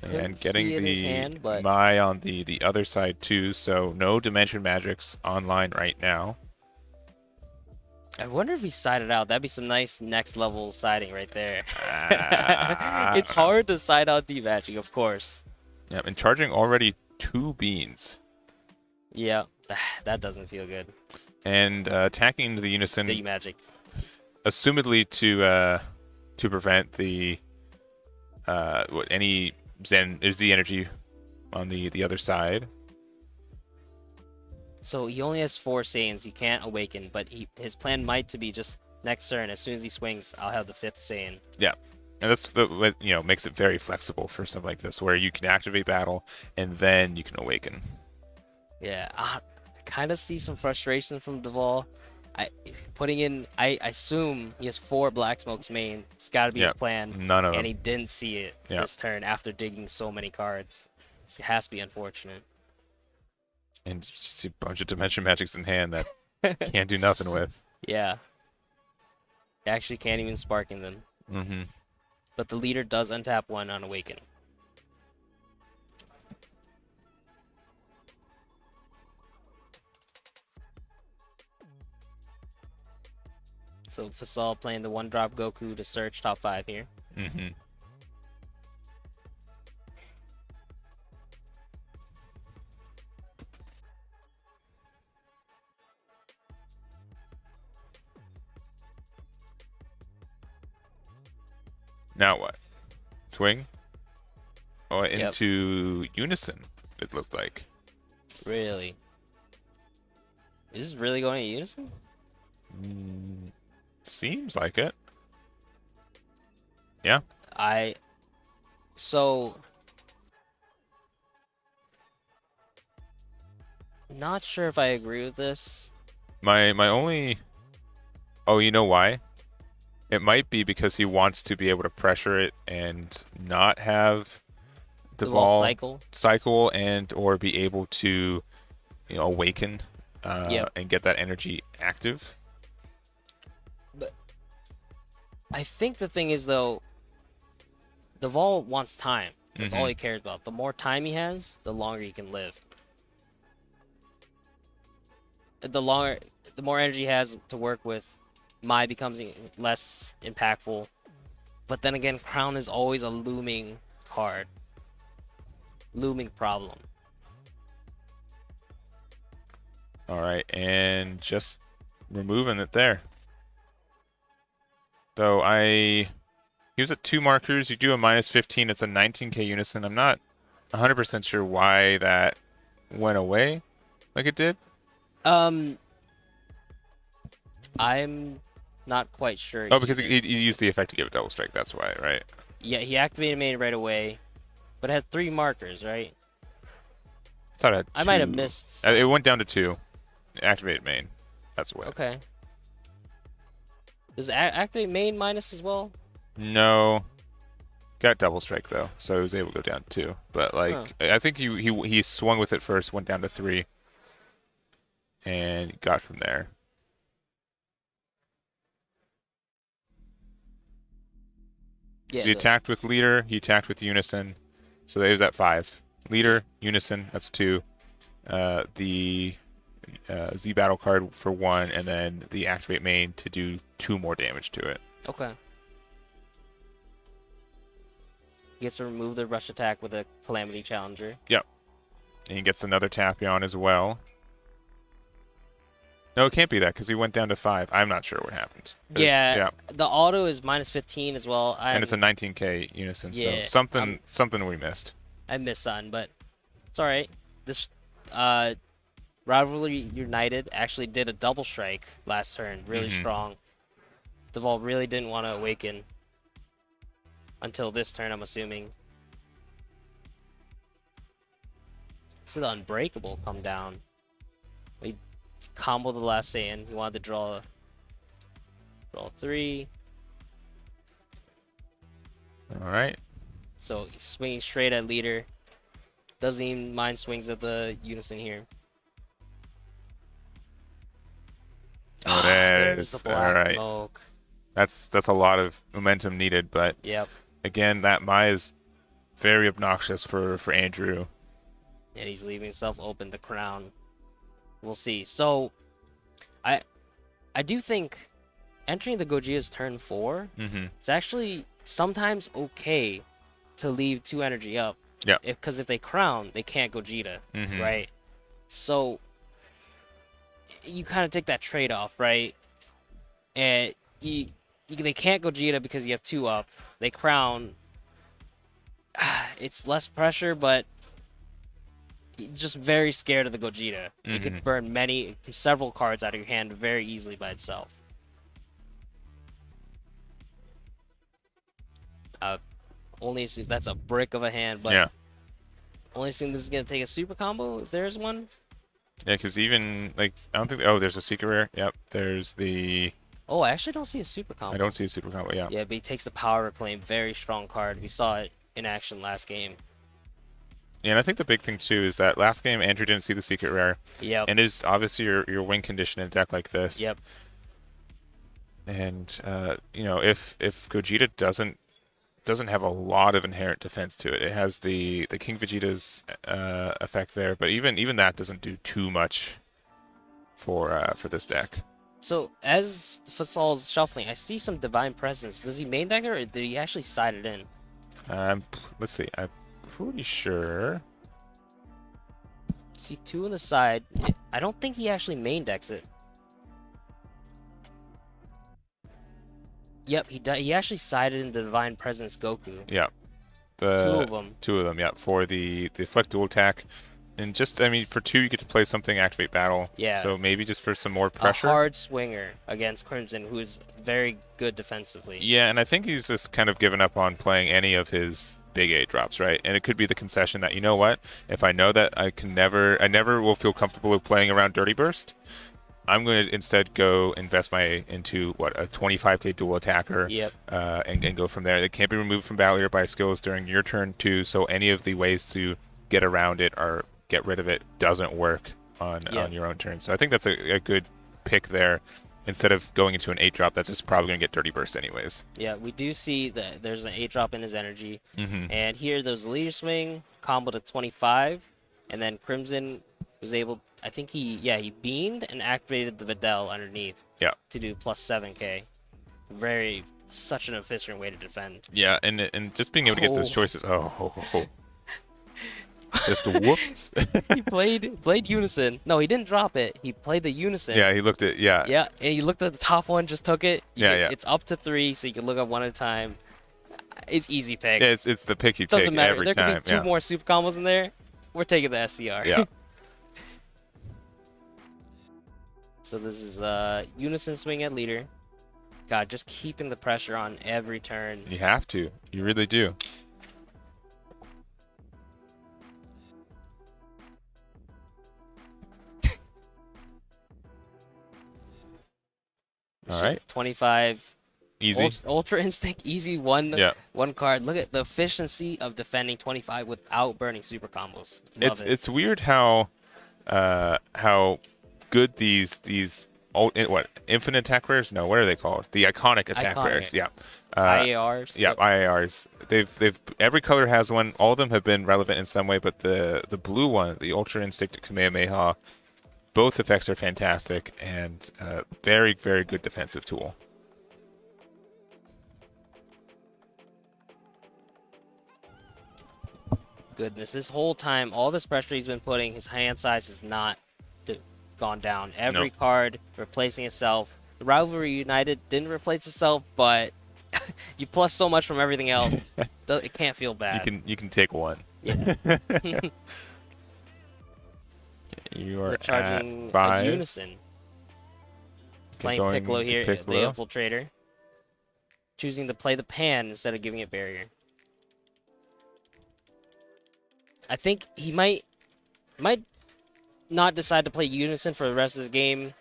And getting the Mai on the other side too, so no Dimension Magics online right now. I wonder if he sided out. That'd be some nice next level siding right there. It's hard to side out D-Magic, of course. Yeah, and charging already 2 beans. Yeah, that doesn't feel good. And attacking into the Unison. D-Magic. Assumedly to prevent the any Zen Z energy on the other side. So he only has 4 Saiyans. He can't awaken, but his plan might to be just next turn. As soon as he swings, I'll have the 5th Saiyan. Yeah, and that's what makes it very flexible for something like this, where you can activate battle and then you can awaken. Yeah, I kind of see some frustration from Duvall. I assume he has 4 Black Smokes main. It's got to be his plan. None of them. And he didn't see it this turn after digging so many cards. So it has to be unfortunate. And just a bunch of Dimension Magics in hand that can't do nothing with. Yeah. He actually can't even sparking them. But the leader does untap 1 on Awaken. So Faysal playing the 1-drop Goku to search top 5 here. Now what? Swing? Oh, into Unison, it looked like. Really? Is this really going to Unison? Seems like it. Yeah. So not sure if I agree with this. My only. Oh, you know why? It might be because he wants to be able to pressure it and not have Duvall cycle and or be able to awaken and get that energy active. But I think the thing is, though, Duvall wants time. That's all he cares about. The more time he has, the longer he can live. The more energy he has to work with, Mai becomes less impactful. But then again, Crown is always a looming card. Looming problem. All right, and just removing it there. So he was at 2 markers. You do a -15. It's a 19k Unison. I'm not 100% sure why that went away like it did. I'm not quite sure. Oh, because he used the effect to give it double strike. That's why, right? Yeah, he activated main right away, but it had 3 markers, right? I thought it had 2. I might have missed. It went down to 2. Activate main. That's what. Okay. Does activate main minus as well? No. Got double strike though, so he was able to go down to 2. But I think he swung with it first, went down to 3, and got from there. Yeah, so he attacked with leader, he attacked with Unison, so he was at 5. Leader, Unison, that's 2. The Z battle card for 1, and then the activate main to do 2 more damage to it. Okay. He gets to remove the rush attack with a Calamity Challenger. Yep. And he gets another Tapion as well. No, it can't be that because he went down to 5. I'm not sure what happened. Yeah, the auto is -15 as well. And it's a 19k unison, Yeah, so something we missed. I missed something, but it's all right. This Rivalry United actually did a double strike last turn, really strong. Dovale really didn't want to awaken until this turn, I'm assuming. So the Unbreakable come down. He comboed the last Saiyan. He wanted to draw 3. All right. So he's swinging straight at leader. Doesn't even mind swings at the unison here. Oh, There's the all black right. smoke. That's a lot of momentum needed, but Yep. again, that Mai is very obnoxious for Andrew. And he's leaving himself open to crown. We'll see. So, I do think entering the Gogeta's turn 4, it's actually sometimes okay to leave 2 energy up. Yeah. Because if they crown, they can't Gogeta, right? So, you kind of take that trade-off, right? And they can't Gogeta because you have 2 up. They crown. It's less pressure, but just very scared of the Gogeta. It could burn several cards out of your hand very easily by itself. Only assume that's a brick of a hand, but Yeah. only assume this is gonna take a super combo if there's one. Yeah, because even like I don't think. Oh, there's a secret rare. Yep. There's the. Oh, I actually don't see a super combo. I don't see a super combo. Yeah. Yeah, but he takes the power reclaim, very strong card. We saw it in action last game. Yeah, and I think the big thing too is that last game Andrew didn't see the secret rare. Yep. And it is obviously your win condition in a deck like this. Yep. And you know, if Gogeta doesn't have a lot of inherent defense to it, it has the King Vegeta's effect there, but even that doesn't do too much for this deck. So as Faysal's shuffling, I see some Divine Presence. Does he main deck it, or did he actually side it in? Let's see. I'm pretty sure. See 2 on the side. I don't think he actually main decks it. Yep, he actually sided in the Divine Presence Goku. Yeah. 2 of them. 2 of them, yeah, for the Fleck dual attack. And just, I mean, for 2, you get to play something, activate battle. Yeah. So maybe just for some more pressure. A hard swinger against Crimson, who is very good defensively. Yeah, and I think he's just kind of given up on playing any of his big 8 drops, right? And it could be the concession that, you know what, if I know that I never will feel comfortable with playing around Dirty Burst, I'm going to instead go invest into a 25k dual attacker. Yep. And go from there. It can't be removed from battle leader by skills during your turn too, so any of the ways to get around it or get rid of it doesn't work on your own turn. So I think that's a good pick there. Instead of going into an 8-drop, that's just probably going to get Dirty Burst anyways. Yeah, we do see that there's an 8-drop in his energy. And here, there's a leader swing, combo to 25, and then Crimson was able, I think he beamed and activated the Videl underneath to do plus 7k. Such an efficient way to defend. Yeah, and just being able to get those choices. Just whoops. He played Unison. No, he didn't drop it. He played the Unison. Yeah, he looked at, yeah, and he looked at the top one, just took it. Yeah. It's up to 3, so you can look up one at a time. It's easy pick. Yeah, it's the pick you Doesn't take matter. every There time. could be 2 more super combos in there. We're taking the SCR. Yeah. So this is Unison swing at leader. God, just keeping the pressure on every turn. You have to. You really do. All right. 25. Easy. Ultra Instinct, easy one card. Look at the efficiency of defending 25 without burning super combos. Love it. It's weird how good these infinite attack rares? No, what are they called? The iconic attack rares. Yeah. IARs. Yeah, IARs. They've every color has one. All of them have been relevant in some way, but the blue one, the Ultra Instinct Kamehameha, both effects are fantastic and very, very good defensive tool. Goodness, this whole time, all this pressure he's been putting, his hand size has not gone down. Every card replacing itself. The Rivalry United didn't replace itself, but you plus so much from everything else, it can't feel bad. You can take one. Yeah. You are charging at 5. a Unison. Playing Piccolo here, the Infiltrator. Choosing to play the Pan instead of giving it Barrier. I think he might not decide to play Unison for the rest of this game.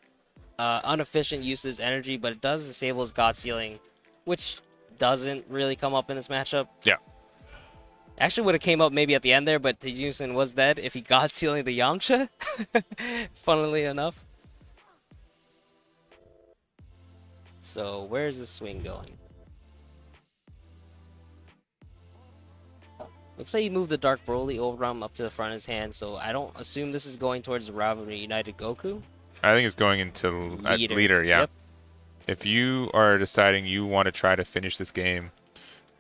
Inefficient use of his energy, but it does disable his God Sealing, which doesn't really come up in this matchup. Yeah. Actually would have came up maybe at the end there, but his Unison was dead if he God Sealing the Yamcha. Funnily enough. So where's this swing going? Looks like he moved the Dark Broly Overwhelm up to the front of his hand, so I don't assume this is going towards the Rivalry United Goku. I think it's going into leader, yeah. Yep. If you are deciding you want to try to finish this game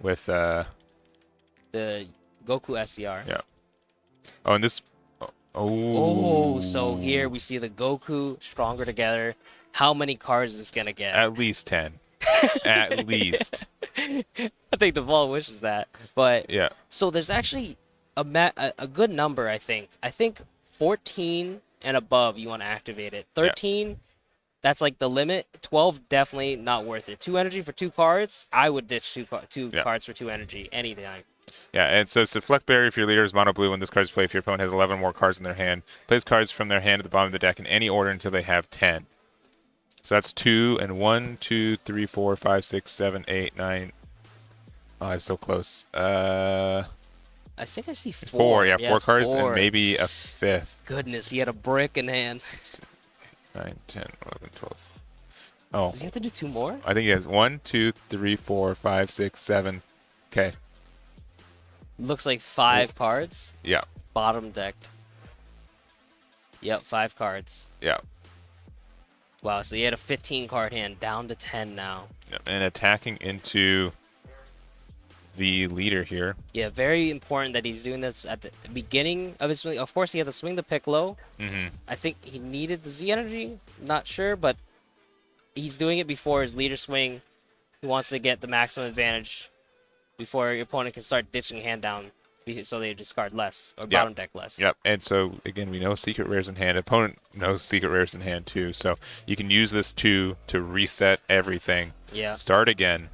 with the Goku SCR. Yeah. Oh, and this Oh, so here we see the Goku stronger together. How many cards is this gonna get? At least 10. At least. I think Duvall wishes that, but yeah. So there's actually a good number. I think 14 and above you want to activate it. 13, that's like the limit. 12 definitely not worth it. 2 energy for 2 cards. I would ditch two cards for 2 energy anytime. Yeah, and it says deflect barrier if your leader is mono blue when this card is played. If your opponent has 11 more cards in their hand, place cards from their hand at the bottom of the deck in any order until they have 10. So that's 2 and 1, 2, 3, 4, 5, 6, 7, 8, 9. Oh, it's so close. I think I see 4. 4, yeah, 4 cards 4. and maybe a 5th. Goodness, he had a brick in hand. 6, 9, 10, 11, 12. Oh. Does he have to do 2 more? I think he has 1, 2, 3, 4, 5, 6, 7. Okay. Looks like 5 cards. Yeah. Bottom decked. Yep, 5 cards. Yeah. Wow, so he had a 15 card hand, down to 10 now. Yep. And attacking into the leader here. Yeah, very important that he's doing this at the beginning of his swing. Of course, he had to swing the Piccolo. I think he needed the Z energy. Not sure, but he's doing it before his leader swing. He wants to get the maximum advantage before your opponent can start ditching hand down, so they discard less or bottom deck less. Yep. And so again, we know secret rares in hand. Opponent knows secret rares in hand too. So you can use this to reset everything. Yeah. Start again.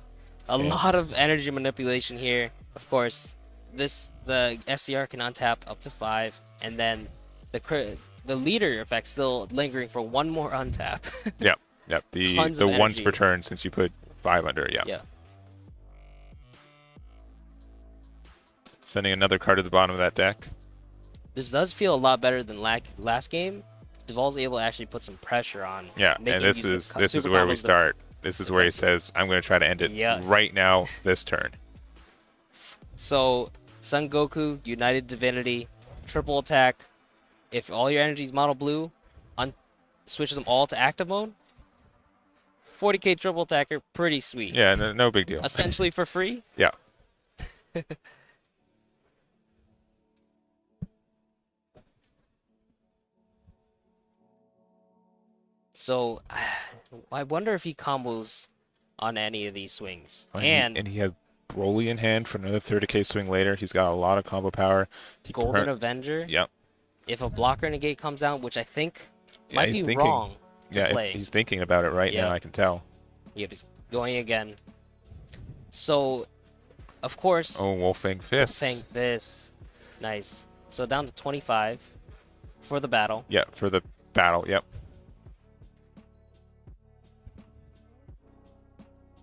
A lot of energy manipulation here. Of course, the SCR can untap up to 5, and then the leader effect still lingering for 1 more untap. Yep. Yep. The once per turn since you put 5 under. Yeah. Yeah. Sending another card to the bottom of that deck. This does feel a lot better than last game. Duvall's able to actually put some pressure on. Yeah, and this is where we start. This is where he says, I'm going to try to end it right now, this turn. So, Son Goku, United Divinity, triple attack. If all your energy is mono blue, switches them all to active mode. 40k triple attacker, pretty sweet. Yeah, no big deal. Essentially for free. Yeah. So, I wonder if he combos on any of these swings. And he has Broly in hand for another 30k swing later. He's got a lot of combo power. Golden Avenger. Yep. If a blocker negate comes out, which I think might be wrong to play. He's thinking about it right now, I can tell. Yep, he's going again. So, of course... Oh, Wolfang Fist. Wolfang Fist. Nice. So down to 25 for the battle. Yeah, for the battle, yep.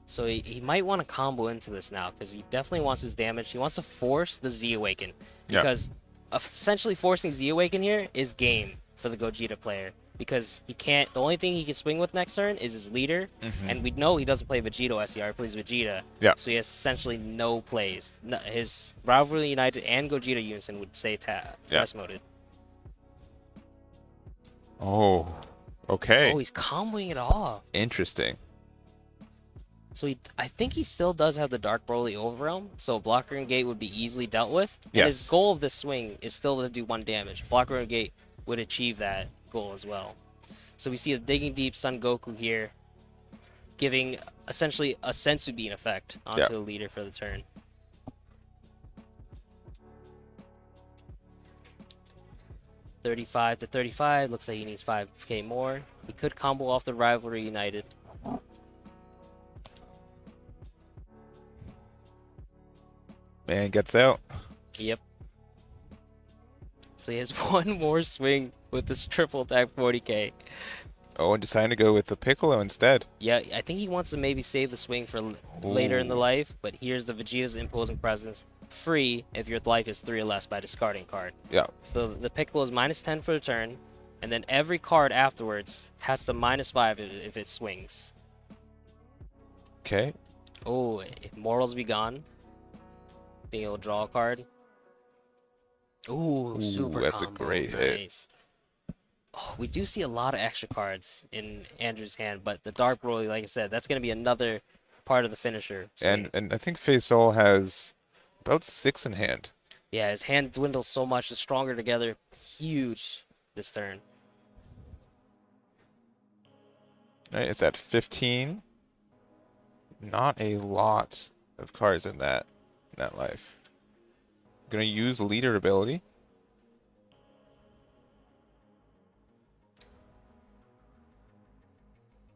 So he might want to combo into this now because he definitely wants his damage. He wants to force the Z Awaken because essentially forcing Z Awaken here is game for the Gogeta player because he can't. The only thing he can swing with next turn is his leader, and we know he doesn't play Vegito SCR. He plays Vegeta, so he has essentially no plays. His Rivalry United and Gogeta Unison would stay rest moded. Oh, okay. Oh, he's comboing it off. Interesting. So I think he still does have the Dark Broly Overwhelm, so Blocker and Gate would be easily dealt with. And his Yes. goal of this swing is still to do 1 damage. Blocker and Gate would achieve that goal as well. So we see a Digging Deep Sun Goku here, giving essentially a Sensu Bean effect onto the leader for the turn. $35 to $35. Looks like he needs 5k more. He could combo off the Rivalry United. Man gets out. Yep. So he has 1 more swing with this triple attack 40k. Oh, and deciding to go with the Piccolo instead. Yeah, I think he wants to maybe save the swing for later in the Ooh. life, but here's the Vegeta's Imposing Presence. Free if your life is 3 or less by discarding card. Yeah. So the Piccolo is -10 for the turn, and then every card afterwards has to -5 if it swings. Okay. Oh, Morals Be Gone. Being able to draw a card. Ooh, super that's combo. a great hit. Nice. Oh, we do see a lot of extra cards in Andrew's hand, but the Dark Broly, like I said, that's going to be another part of the finisher. swing. And I think Faysal has about 6 in hand. Yeah, his hand dwindles so much. The stronger together, huge this turn. All right, it's at 15. Not a lot of cards in that life. Gonna use leader ability.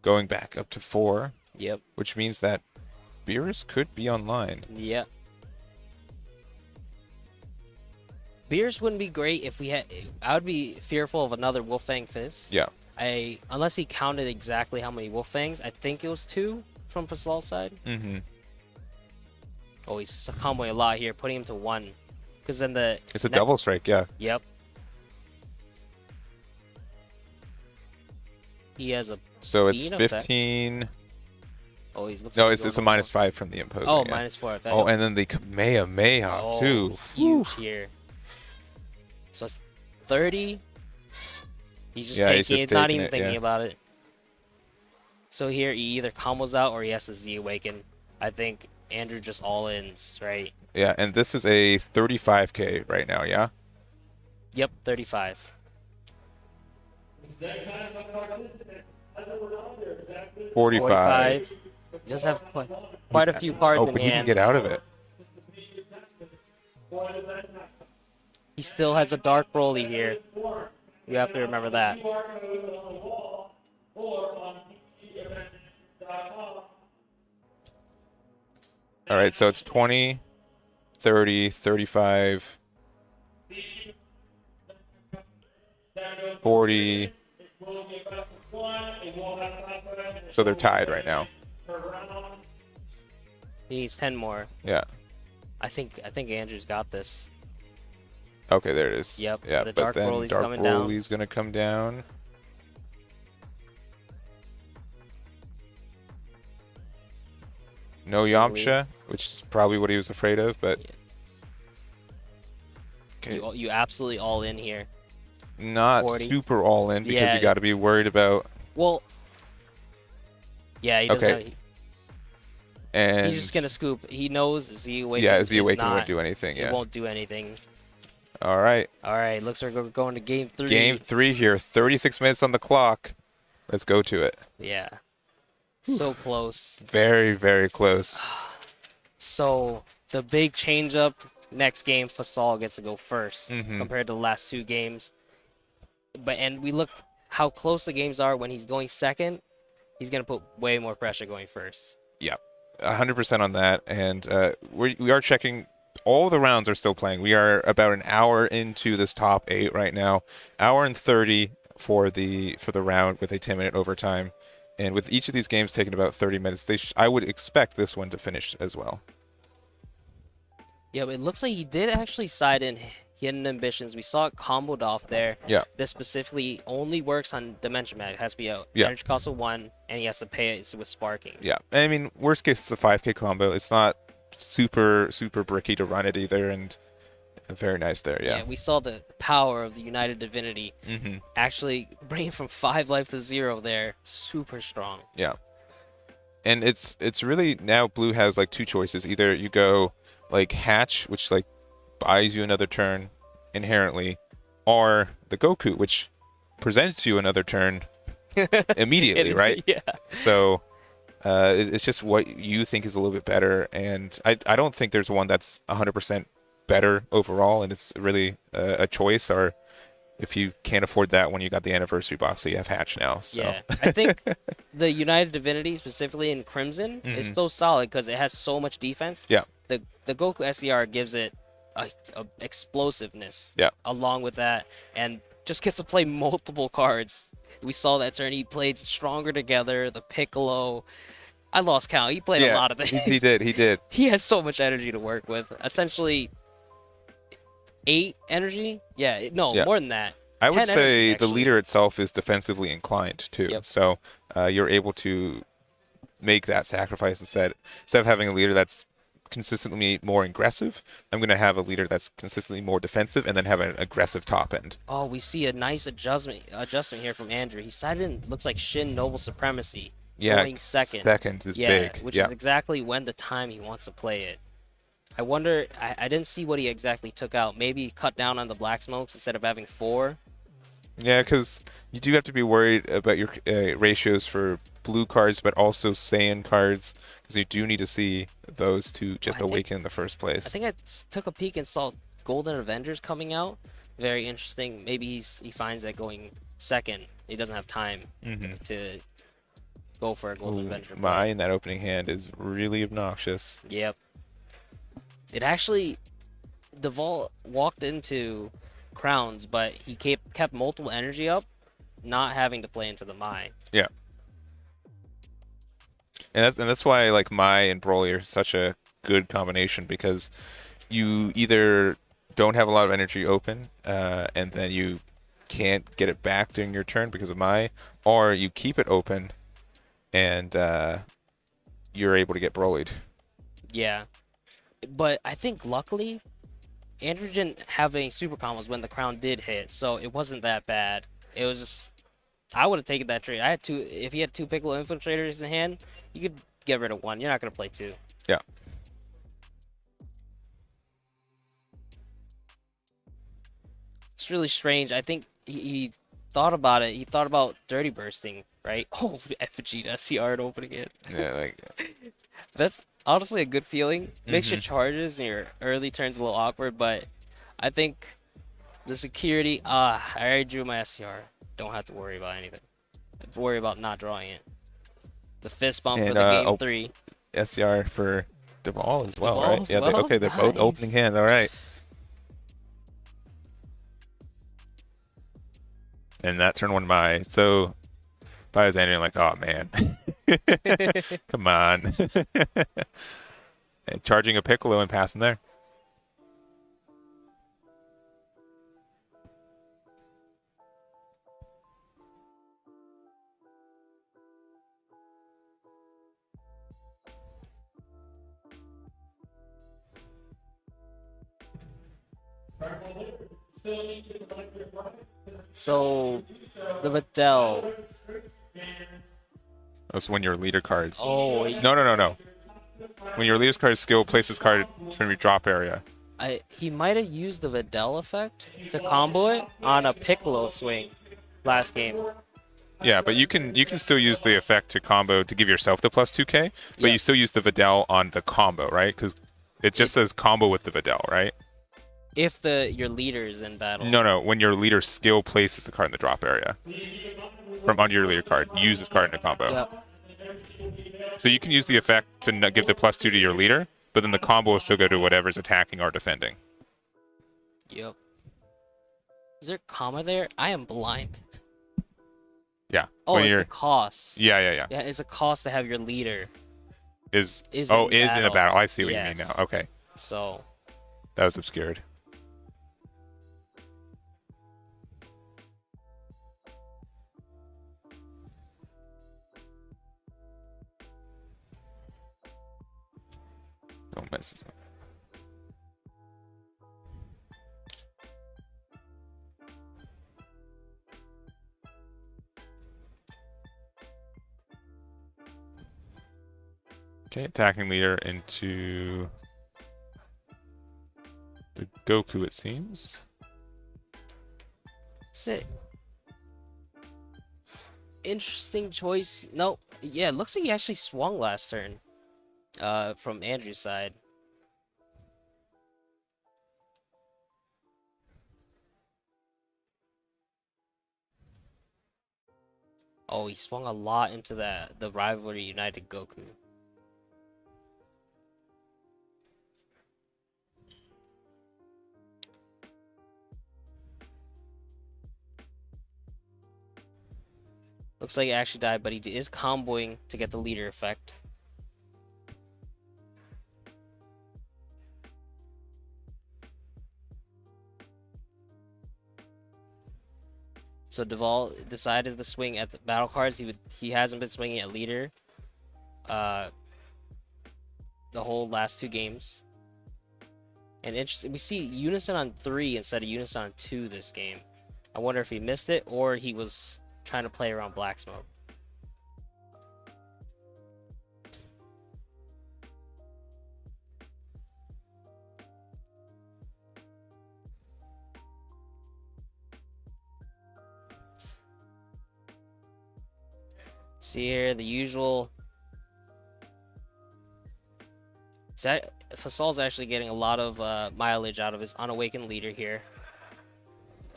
Going back up to 4, Yep. which means that Beerus could be online. Yep. Beers wouldn't be great if we had. I would be fearful of another Wolfang Fist. Yeah. Unless he counted exactly how many Wolfangs. I think it was 2 from Fasal's side. Mm-hmm. Oh, he's comboing a lot here, putting him to 1. Because then the It's a double strike, yeah. Yep. He has a. So it's Bean effect. 15. Oh, he's looks. No, like it's he's a going -5 from the imposing. Oh, yeah. -4. Oh, and then the Kamehameha Oh, too. huge here. So it's 30. He's just Yeah, taking he's just it, not taking even it, thinking yeah. about it. So here he either combos out or he has to Z Awaken. I think Andrew just all ins, right? Yeah, and this is a 35k right now, yeah? Yep, 35. 45. He does have quite a few cards Oh, in but he can hand. get out of it. He still has a Dark Broly here. You have to remember that. All right, so it's 20, 30, 35, 40. So they're tied right now. He needs 10 more. Yeah. I think Andrew's got this. Okay, there it is. Yep, Yeah, the but Dark then Broly's Dark coming down. Broly's gonna come down. No Slowly. Yamcha, which is probably what he was afraid of, but Yeah. okay, You absolutely all in here. not 40. super all in because Yeah. you got to be worried about. Well, yeah, he doesn't. Okay. And He's just gonna scoop. He knows Z Awaken. yeah, Z is Awaken not, won't do anything. It Yeah. won't do anything. All right, All right, looks like we're going to game 3. game 3 here. 36 minutes on the clock. Let's go to it. Yeah. So close. Very, very close. So the big change up next game, Fasal gets to go 1st Mhm. compared to the last 2 games. And we look how close the games are when he's going 2nd. He's gonna put way more pressure going 1st. Yep, 100% on that. And we are checking. All the rounds are still playing. We are about an hour into this top 8 right now. Hour and 30 for the round with a 10-minute overtime. And with each of these games taking about 30 minutes, I would expect this one to finish as well. Yeah, but it looks like he did actually side in Hidden Ambitions. We saw it comboed off there. Yeah. This specifically only works on Dimension Mag. It has to be a Yeah. energy cost of 1, and he has to pay it with Sparking. Yeah, I mean, worst case, it's a 5k combo. It's not super bricky to run it either, and very nice there. Yeah. We saw the power of the United Divinity Mm-hmm. actually bringing from 5 life to 0 there. Super strong. Yeah. And it's really now blue has like two choices. Either you go like hatch, which like buys you another turn inherently, or the Goku, which presents you another turn immediately, right? Yeah. So it's just what you think is a little bit better, and I don't think there's one that's 100% better overall, and it's really a choice. Or if you can't afford that one, you got the anniversary box, so you have Hatch now. So. Yeah, I think the United Divinity, specifically in Crimson, is so solid because it has so much defense. Yeah. The Goku SCR gives it a explosiveness. Yeah. Along with that, and just gets to play multiple cards. We saw that turn. He played Stronger Together, the Piccolo. I lost count. He played a lot of things. He did. He did. He has so much energy to work with. Essentially, 8 energy. Yeah, no, Yeah. more than that. I would 10 say energy, the actually. leader itself is defensively inclined too. Yep. So you're able to make that sacrifice instead of having a leader that's consistently more aggressive. I'm going to have a leader that's consistently more defensive and then have an aggressive top end. Oh, we see a nice adjustment here from Andrew. He sided in, looks like Shin Noble Supremacy, Yeah, going second. Second is big. Which yeah. is exactly when the time he wants to play it. I wonder, I didn't see what he exactly took out. Maybe cut down on the black smokes instead of having 4. Yeah, because you do have to be worried about your ratios for blue cards, but also Saiyan cards, because you do need to see those to just awaken in the first place. I think I took a peek and saw Golden Avengers coming out. Very interesting. Maybe he finds that going second, he doesn't have time to go for a Golden Avenger. My in that opening hand is really obnoxious. Yep. It actually, Dovale walked into Crowns, but he kept multiple energy up, not having to play into the Mai. Yeah. And that's why like Mai and Broly are such a good combination, because you either don't have a lot of energy open, and then you can't get it back during your turn because of Mai, or you keep it open and you're able to get Broly'd. Yeah. But I think luckily, Andrew didn't have any super combos when the crown did hit, so it wasn't that bad. It was just, I would have taken that trade. If he had 2 Piccolo Infiltrators in hand, you could get rid of 1. You're not going to play 2. Yeah. It's really strange. I think he thought about it. He thought about Dirty Bursting, right? Oh, Vegeta SCR and opening it. Yeah, like That's honestly a good feeling. Makes your charges and your early turns a little awkward, but I think the security, I already drew my SCR. Don't have to worry about anything. Have to worry about not drawing it. The fist bump for the game 3. SCR for Duvall as well, Duvall right? as Yeah, well? they're both Nice. opening hand. All right. And that turn 1 Mai. So Mai is ending like, oh man. Come on. And charging a Piccolo and passing there. So, the Videl. That's when your leader cards. Oh, No. When your leader's card skill places card from your drop area. He might have used the Videl effect to combo it on a Piccolo swing last game. Yeah, but you can still use the effect to combo to give yourself the plus 2k, but Yeah. you still use the Videl on the combo, right? Because it just says combo with the Videl, right? If your leader is in battle. No. When your leader skill places the card in the drop area from under your leader card, use this card in a combo. Yep. So you can use the effect to give the plus 2 to your leader, but then the combo will still go to whatever's attacking or defending. Yep. Is there a comma there? I am blind. Yeah. Oh, when it's you're, a cost. Yeah. Yeah, it's a cost to have your leader. Is in in a battle. I see what you mean Yes. now. Okay. So, That was obscured. Don't mess this up. Okay, attacking leader into the Goku, it seems. Sick. Interesting choice. No, yeah, it looks like he actually swung last turn. From Andrew's side. Oh, he swung a lot into the rivalry United Goku. Looks like he actually died, but he is comboing to get the leader effect. So Duvall decided to swing at the battle cards. He hasn't been swinging at leader the whole last 2 games. And interesting, we see Unison on 3 instead of Unison on 2 this game. I wonder if he missed it or he was trying to play around Black Smoke. See here, the usual. Faysal's actually getting a lot of mileage out of his unawakened leader here.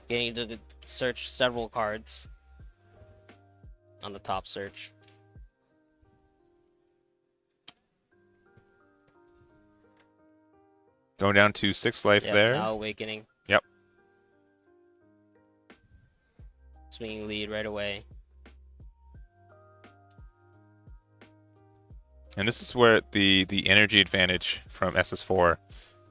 Getting to search several cards on the top search. Going down to 6 life Yep, there. now awakening. Yep. Swinging lead right away. And this is where the energy advantage from SS4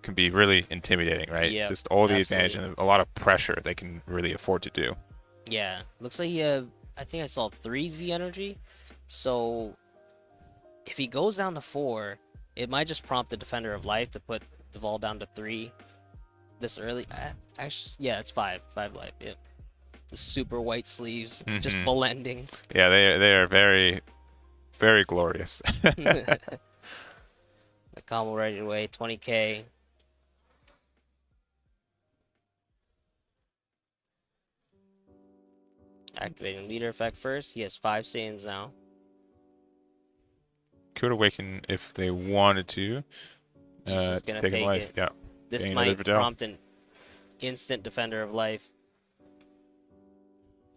can be really intimidating, right? Yep, Just all the absolutely. advantage and a lot of pressure they can really afford to do. Yeah, looks like he had, I think I saw 3 Z energy. So if he goes down to 4, it might just prompt the Defender of Life to put Duvall down to 3 this early. Actually, yeah, it's 5 life. Yep. The super white sleeves just blending. Yeah, they are very, very glorious. The combo right away, 20k. Activating leader effect first. He has 5 Saiyans now. Could awaken if they wanted to. He's just gonna taking take life. it. Yeah. This Getting might another Videl. prompt an instant Defender of Life.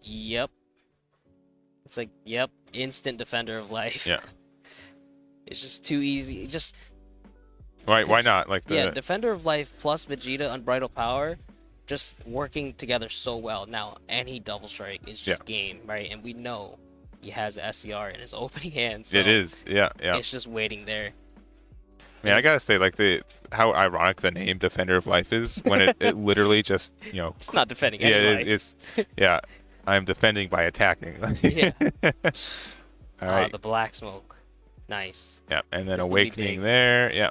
Yep. It's like, yep, instant Defender of Life. Yeah. It's just too easy. Just Why not? Like the yeah, Defender of Life plus Vegeta Unbridled Power just working together so well. Now, any double strike is just game, right? And we know he has SCR in his opening hand. So it is. Yeah. it's just waiting there. Man, I gotta say, like how ironic the name Defender of Life is when it literally just It's not defending any life. it's I'm defending by attacking. Yeah. All right. The black smoke. Nice. Yeah, and then This will be awakening big. there. Yeah.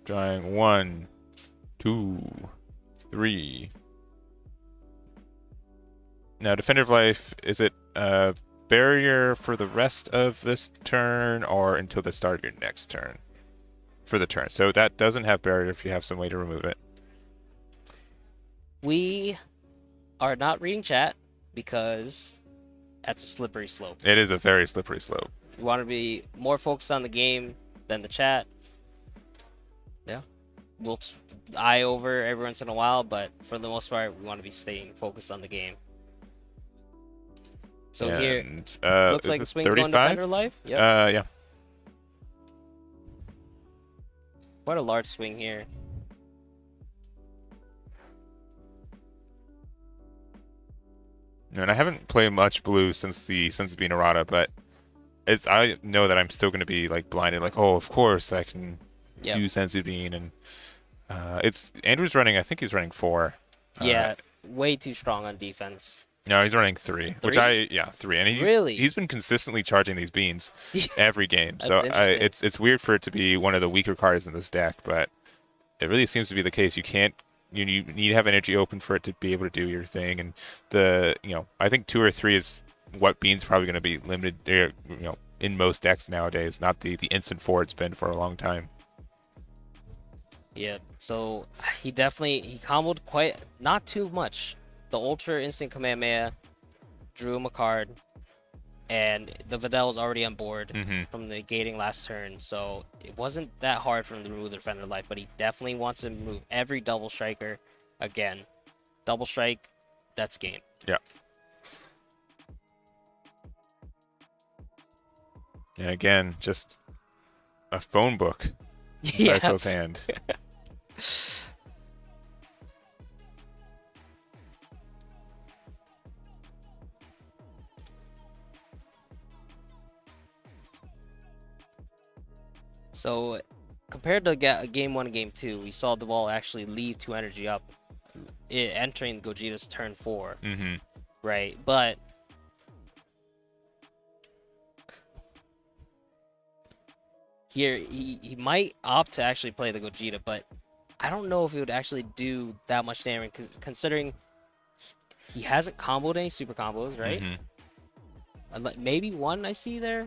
Drawing 1, 2, 3. Now, Defender of Life, is it a barrier for the rest of this turn or until the start of your next turn? For the turn. So that doesn't have barrier if you have some way to remove it. We are not reading chat because that's a slippery slope. It is a very slippery slope. We want to be more focused on the game than the chat. Yeah. We'll eye over every once in a while, but for the most part, we want to be staying focused on the game. So here, looks is like the this swing's going 35? Defender Life. Yep. Yeah. Quite a large swing here. And I haven't played much blue since being errata, but I know that I'm still going to be like blinded. Like, oh, of course I can do Senzu Bean, and Andrew's running. I think he's running 4. Yeah, way too strong on defense. No, he's running 3, which 3, and he's been consistently charging these beans every game. So it's weird for it to be one of the weaker cards in this deck, but it really seems to be the case. You need to have energy open for it to be able to do your thing, and I think 2 or 3 is what Bean's probably going to be limited, in most decks nowadays, not the instant 4 it's been for a long time. Yeah, so he comboed not too much. The Ultra Instant Kamehameha drew him a card, and the Videl was already on board from the gating last turn, so it wasn't that hard for him to remove the Defender Life, but he definitely wants to remove every Double Striker again. Double Strike, that's game. Yeah. And again, just a phone book in Faysal's hand. So, compared to game 1 and game 2, we saw Dovale actually leave 2 energy up, entering Gogeta's turn 4. Right, but here he might opt to actually play the Gogeta, but I don't know if it would actually do that much damage, considering he hasn't comboed any super combos, right? Maybe one I see there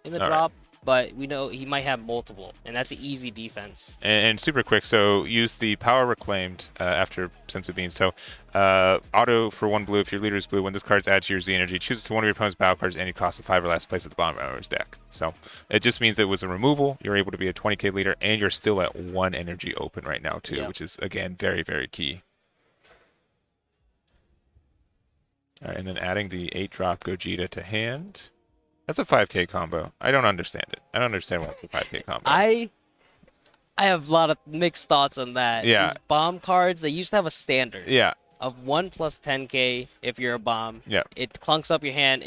in the drop. But we know he might have multiple, and that's an easy defense. And super quick, so use the Power Reclaimed after Sensu Bean. So auto for 1 blue, if your leader is blue, when this card's added to your Z energy, choose it to one of your opponent's battle cards, and you cost a 5 or less, place at the bottom of his deck. So it just means that it was a removal, you're able to be a 20k leader, and you're still at 1 energy open right now too, which is, again, very, very key. All right, and then adding the 8-drop Gogeta to hand. That's a 5k combo. I don't understand it. I don't understand why it's a 5k combo. I have a lot of mixed thoughts on that. Yeah. These bomb cards, they used to have a standard. Yeah. Of 1 plus 10k if you're a bomb. Yeah. It clunks up your hand.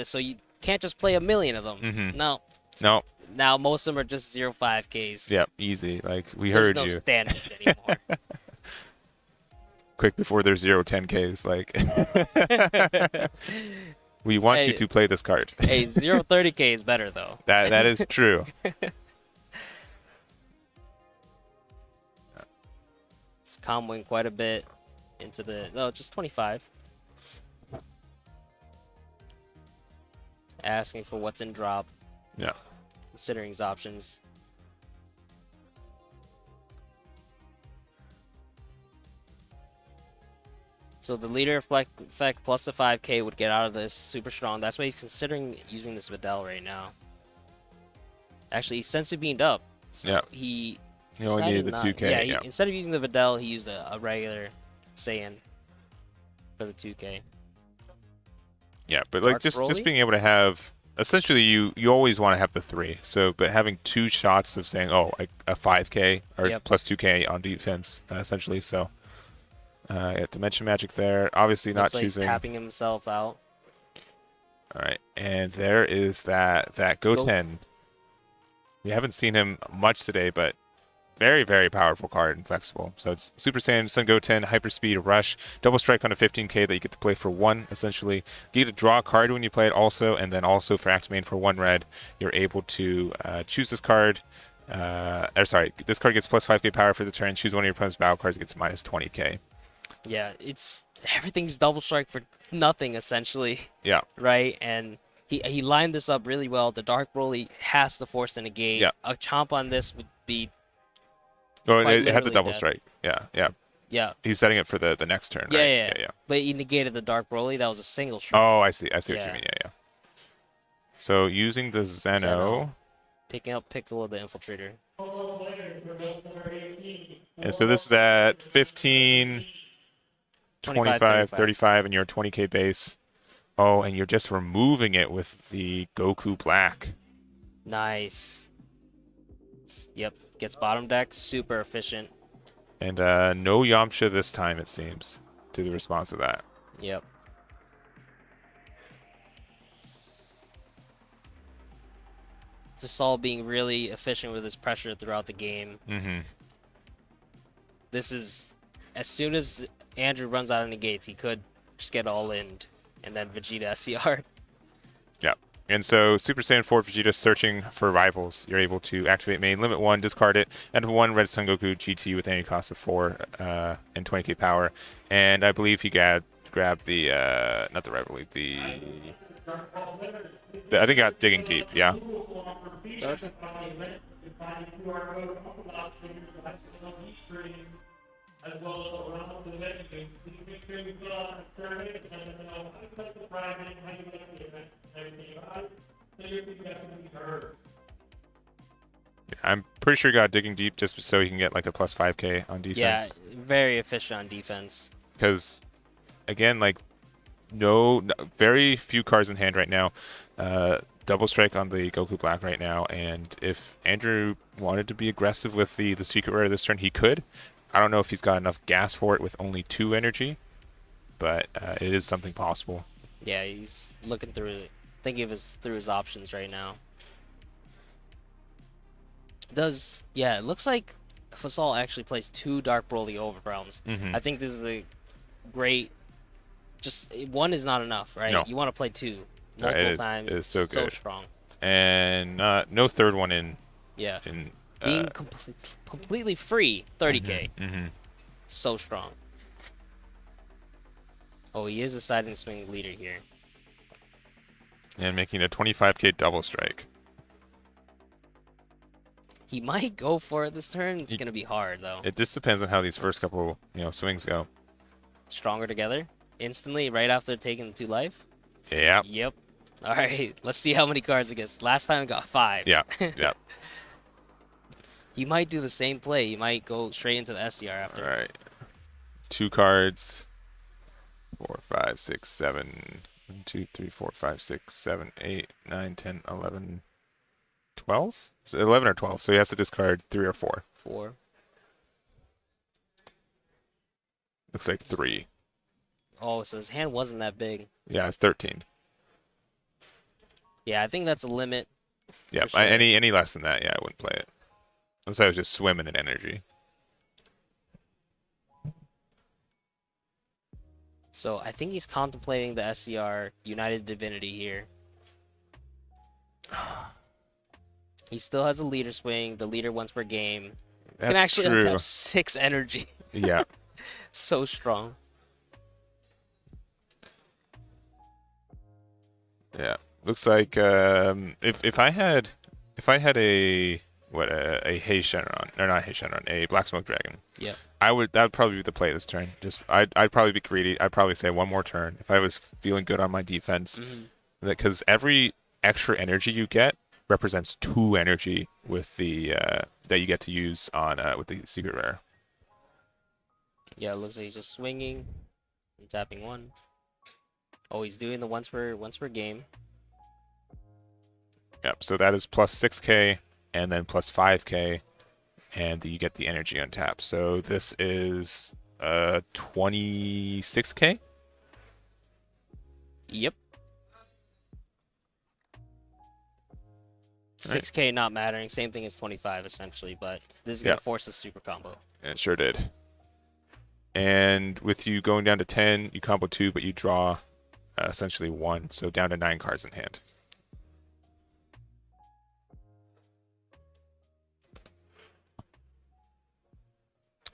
So you can't just play a million of them. No. Now most of them are just 0.5ks. Yep, easy. Like, we There's heard no you. standards anymore. Quick before there's 0.10ks. Like, we want you to play this card. Hey, 0.30k is better though. That is true. It's comboing quite a bit into just 25. Asking for what's in drop. Yeah. Considering his options. So the leader effect plus the 5k would get out of this super strong. That's why he's considering using this Videl right now. Actually, he's Sensu Beamed up. So he only needed the 2k. Yeah, instead of using the Videl, he used a regular Saiyan for the 2k. Yeah, but like just being able to have, essentially you always want to have the 3. So, but having 2 shots of saying, oh, like a 5k or plus 2k on defense, essentially. So. Yeah, Dimension Magic there. Obviously not choosing. He's tapping himself out. All right, and there is that Goten. We haven't seen him much today, but very, very powerful card and flexible. So it's Super Saiyan Sun Goten, Hyperspeed, Rush, Double Strike on a 15k that you get to play for 1, essentially. You get to draw a card when you play it also, and then also for activating for 1 red, you're able to choose this card. This card gets plus 5k power for the turn. Choose one of your opponent's battle cards, it gets minus 20k. Yeah, everything's Double Strike for nothing, essentially. Yeah. Right? And he lined this up really well. The Dark Broly has to force the negate. Yeah. A chomp on this would be. Oh, it has a Double Strike. Yeah. He's setting it for the next turn, right? Yeah. But he negated the Dark Broly. That was a single strike. Oh, I see what you mean. Yeah. So using the Zeno. Picking up Piccolo the Infiltrator. And so this is at 15, 25, 35, and you're 20k base. Oh, and you're just removing it with the Goku Black. Nice. Yep, gets bottom deck, super efficient. And no Yamcha this time, it seems, to the response to that. Yep. Faysal being really efficient with his pressure throughout the game. This is, as soon as Andrew runs out of negates, he could just get all in, and then Vegeta SCR. Yeah. And so Super Saiyan 4 Vegeta searching for rivals. You're able to activate main, limit 1, discard it, and 1 Red Son Goku GT with any cost of 4 and 20k power. And I believe he grabbed the, not the rivalry, the I think got digging deep. Yeah. Does it? I'm pretty sure he got digging deep just so he can get like a plus 5k on Yeah, defense. very efficient on defense. Because, again, like, very few cards in hand right now. Double strike on the Goku Black right now, and if Andrew wanted to be aggressive with the secret rare this turn, he could. I don't know if he's got enough gas for it with only 2 energy, but it is something possible. Yeah, he's looking through, through his options right now. Yeah, it looks like Faysal actually plays 2 Dark Broly Overwhelms. Mhm. I think this is a great. Just 1 is not enough, right? No. You want to play 2 No, multiple times. it is so So good. strong. And no third one in. Yeah. In Being completely free, 30k. Mm-hmm. So strong. Oh, he is deciding to swing leader here. And making a 25k double strike. He might go for it this turn. It's gonna be hard though. It just depends on how these first couple, swings go. Stronger together instantly right after taking the 2 life. Yeah. Yep. All right. Let's see how many cards it gets. Last time it got 5. Yeah. Yeah. He might do the same play. He might go straight into the SCR after. All right. 2 cards. 4, 5, 6, 7. 1, 2, 3, 4, 5, 6, 7, 8, 9, 10, 11, 12? So 11 or 12. So he has to discard 3 or 4. 4. Looks like 3. Oh, so his hand wasn't that big. Yeah, it's 13. Yeah, I think that's a limit. Yeah, For sure. any less than that, yeah, I wouldn't play it. Unless I was just swimming in energy. So I think he's contemplating the SCR United Divinity here. He still has a leader swing, the leader once per game. That's Can actually true. untap 6 energy. Yeah. So strong. Yeah. Looks like if I had a Hay Shenron, or not Hay Shenron, a Black Smoke Dragon. Yeah. That would probably be the play this turn. Just I'd probably be greedy. I'd probably say one more turn if I was feeling good on my defense. Because every extra energy you get represents 2 energy with the that you get to use on with the secret rare. Yeah, it looks like he's just swinging and tapping 1. Oh, he's doing the once per game. Yep. So that is plus 6k and then plus 5k, and you get the energy on tap. So this is 26k. Yep. 6k not mattering. Same thing as 25 essentially, but this is gonna force a super combo. It sure did. And with you going down to 10, you combo 2, but you draw essentially 1, so down to 9 cards in hand.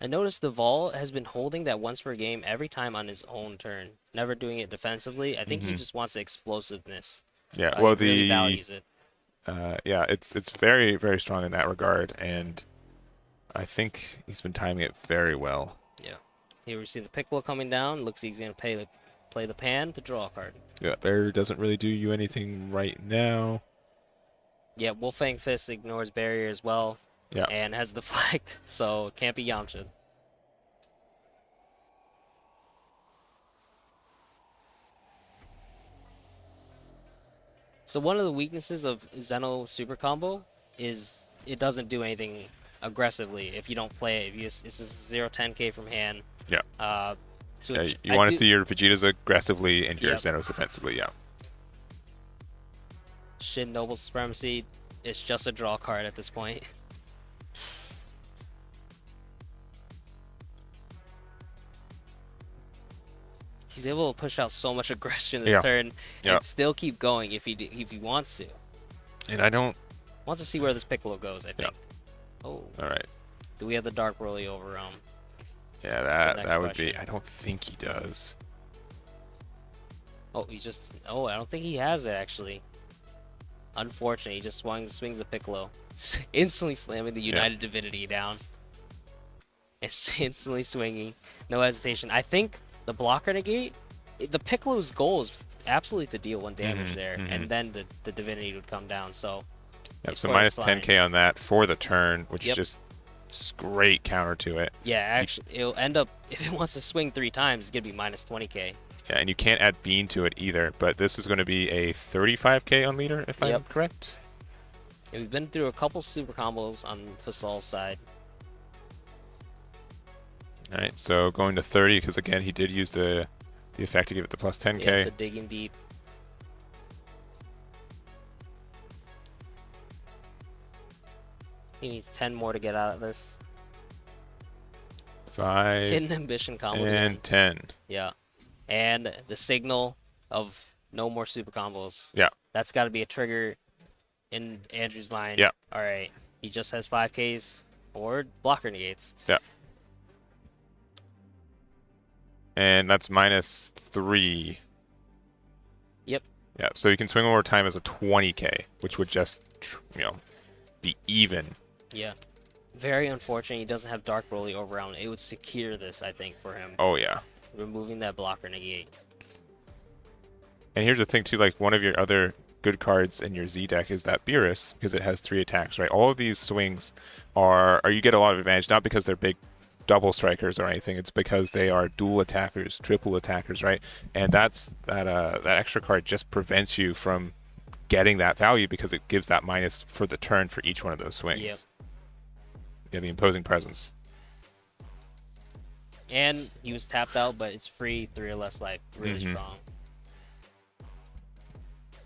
I noticed Dovale has been holding that once per game every time on his own turn, never doing it defensively. I think he just wants the explosiveness. Yeah, well, he really values it. Yeah, it's very, very strong in that regard, and I think he's been timing it very well. Yeah. Here we see the Piccolo coming down. Looks like he's going to play the pan to draw a card. Yeah, Bear doesn't really do you anything right now. Yeah, Wolfang Fist ignores barrier as well. Yeah. And has deflect, so can't be Yamcha. So one of the weaknesses of Zeno Super Combo is it doesn't do anything aggressively if you don't play it. It's just 0-10k from hand. Yeah. So Yeah, you want to see your Vegetas aggressively and your Yep. Zenos defensively, yeah. Shin Noble Supremacy, it's just a draw card at this point. He's able to push out so much aggression this turn and still keep going if he wants to. And I don't... Wants to see where this Piccolo goes, I think. Oh. All right. Do we have the Dark Broly Overrealm? Yeah, that would be... I don't think he does. Oh, oh, I don't think he has it actually. Unfortunately, he just swings the Piccolo, instantly slamming the United Divinity down. It's instantly swinging, no hesitation. I think the blocker negate, the Piccolo's goal is absolutely to deal 1 damage there, and then the Divinity would come down. So, so minus 10k on that for the turn, which is just great counter to it. Yeah, actually, it'll end up, if it wants to swing 3 times, it's gonna be minus 20k. Yeah, and you can't add bean to it either, but this is going to be a 35k on leader, if I'm correct. And we've been through a couple super combos on Faysal's side. All right, so going to 30, because again, he did use the effect to give it the plus 10k. Yeah, the digging deep. He needs 10 more to get out of this. 5 Hidden ambition combo and again. 10. Yeah. And the signal of no more super combos. Yeah. That's got to be a trigger in Andrew's mind. Yeah. All right. He just has 5Ks or blocker negates. Yeah. And that's minus 3. Yep. Yeah, so you can swing one more time as a 20k, which would just, be even. Yeah. Very unfortunate he doesn't have Dark Broly overround. It would secure this, I think, for him. Oh, yeah. Removing that blocker negate. And here's the thing, too, like, one of your other good cards in your Z deck is that Beerus, because it has 3 attacks, right? All of these swings are you get a lot of advantage, not because they're big double strikers or anything. It's because they are dual attackers, triple attackers, right? And that extra card just prevents you from getting that value because it gives that minus for the turn for each one of those swings. Yep. Yeah, the imposing presence. And he was tapped out, but it's free, 3 or less life. Really strong.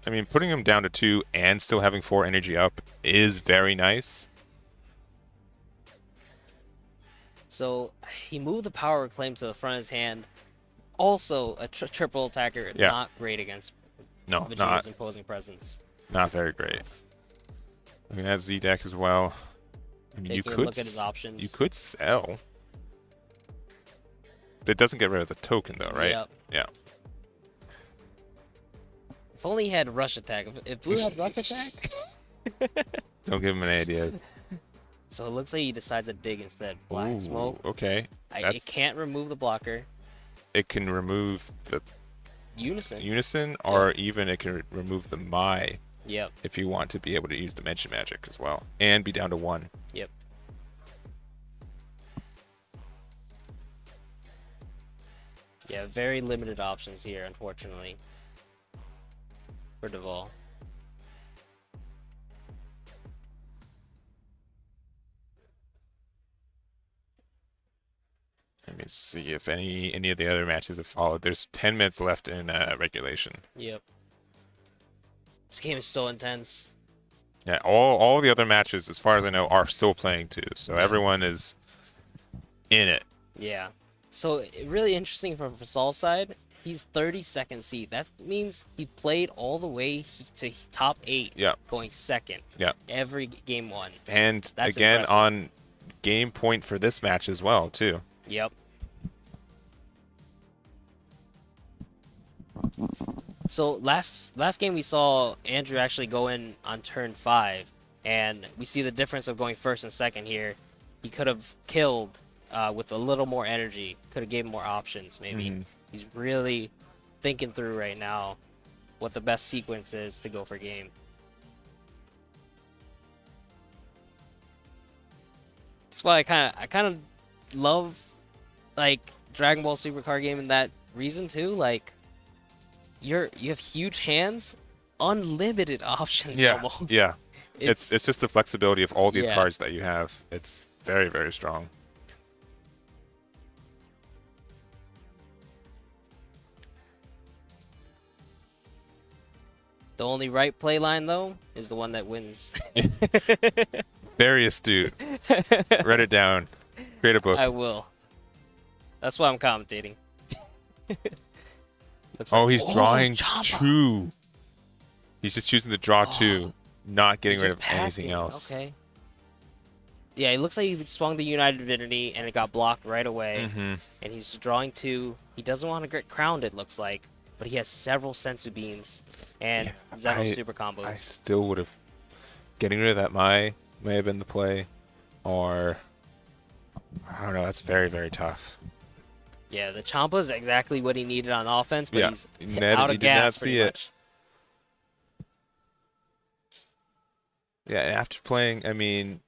I mean, putting him down to 2 and still having 4 energy up is very nice. So he moved the power reclaim to the front of his hand. Also a triple attacker, not great against Vegeta's imposing presence. Not very great. I mean, that Z deck as well. I mean, you could look at his options. You could sell. But it doesn't get rid of the token though, right? Yep. Yeah. If only he had rush attack. If Blue had rush attack. Don't give him any ideas. So it looks like he decides to dig instead. Black smoke. Okay. It can't remove the blocker. It can remove the Unison, or even it can remove the Mai. Yep. If you want to be able to use Dimension Magic as well. And be down to 1. Yep. Yeah, very limited options here, unfortunately, for Dovale. Let me see if any of the other matches have followed. There's 10 minutes left in regulation. Yep. This game is so intense. Yeah, all the other matches, as far as I know, are still playing too. So everyone is in it. Yeah. So really interesting from Faysal's side. He's 32nd seed. That means he played all the way to top 8. Yeah. Going second. Yeah. Every game 1. And that's again impressive. on game point for this match as well too. Yep. So last game we saw Andrew actually go in on turn 5, and we see the difference of going first and second here. He could have killed with a little more energy. Could have gave him more options maybe. He's really thinking through right now what the best sequence is to go for game. That's why I kind of love like Dragon Ball Super card game in that reason too. Like you have huge hands, unlimited options. Almost. Yeah. It's just the flexibility of all these cards that you have. It's very, very strong. The only right play line though is the one that wins. Very astute. Write it down. Create a book. I will. That's why I'm commentating. He's drawing 2. He's just choosing to draw 2, not getting rid of anything else. Okay. Yeah, it looks like he swung the United Divinity and it got blocked right away. And he's drawing 2. He doesn't want to get crowned, it looks like. but he has several Sensu beans and Zeno super combos. I still would have getting rid of that may have been the play, or I don't know. That's very, very tough. Yeah, the Champa is exactly what he needed on offense, but he's Ned, out you of did not gas see pretty it. much. Yeah, and after playing, I mean,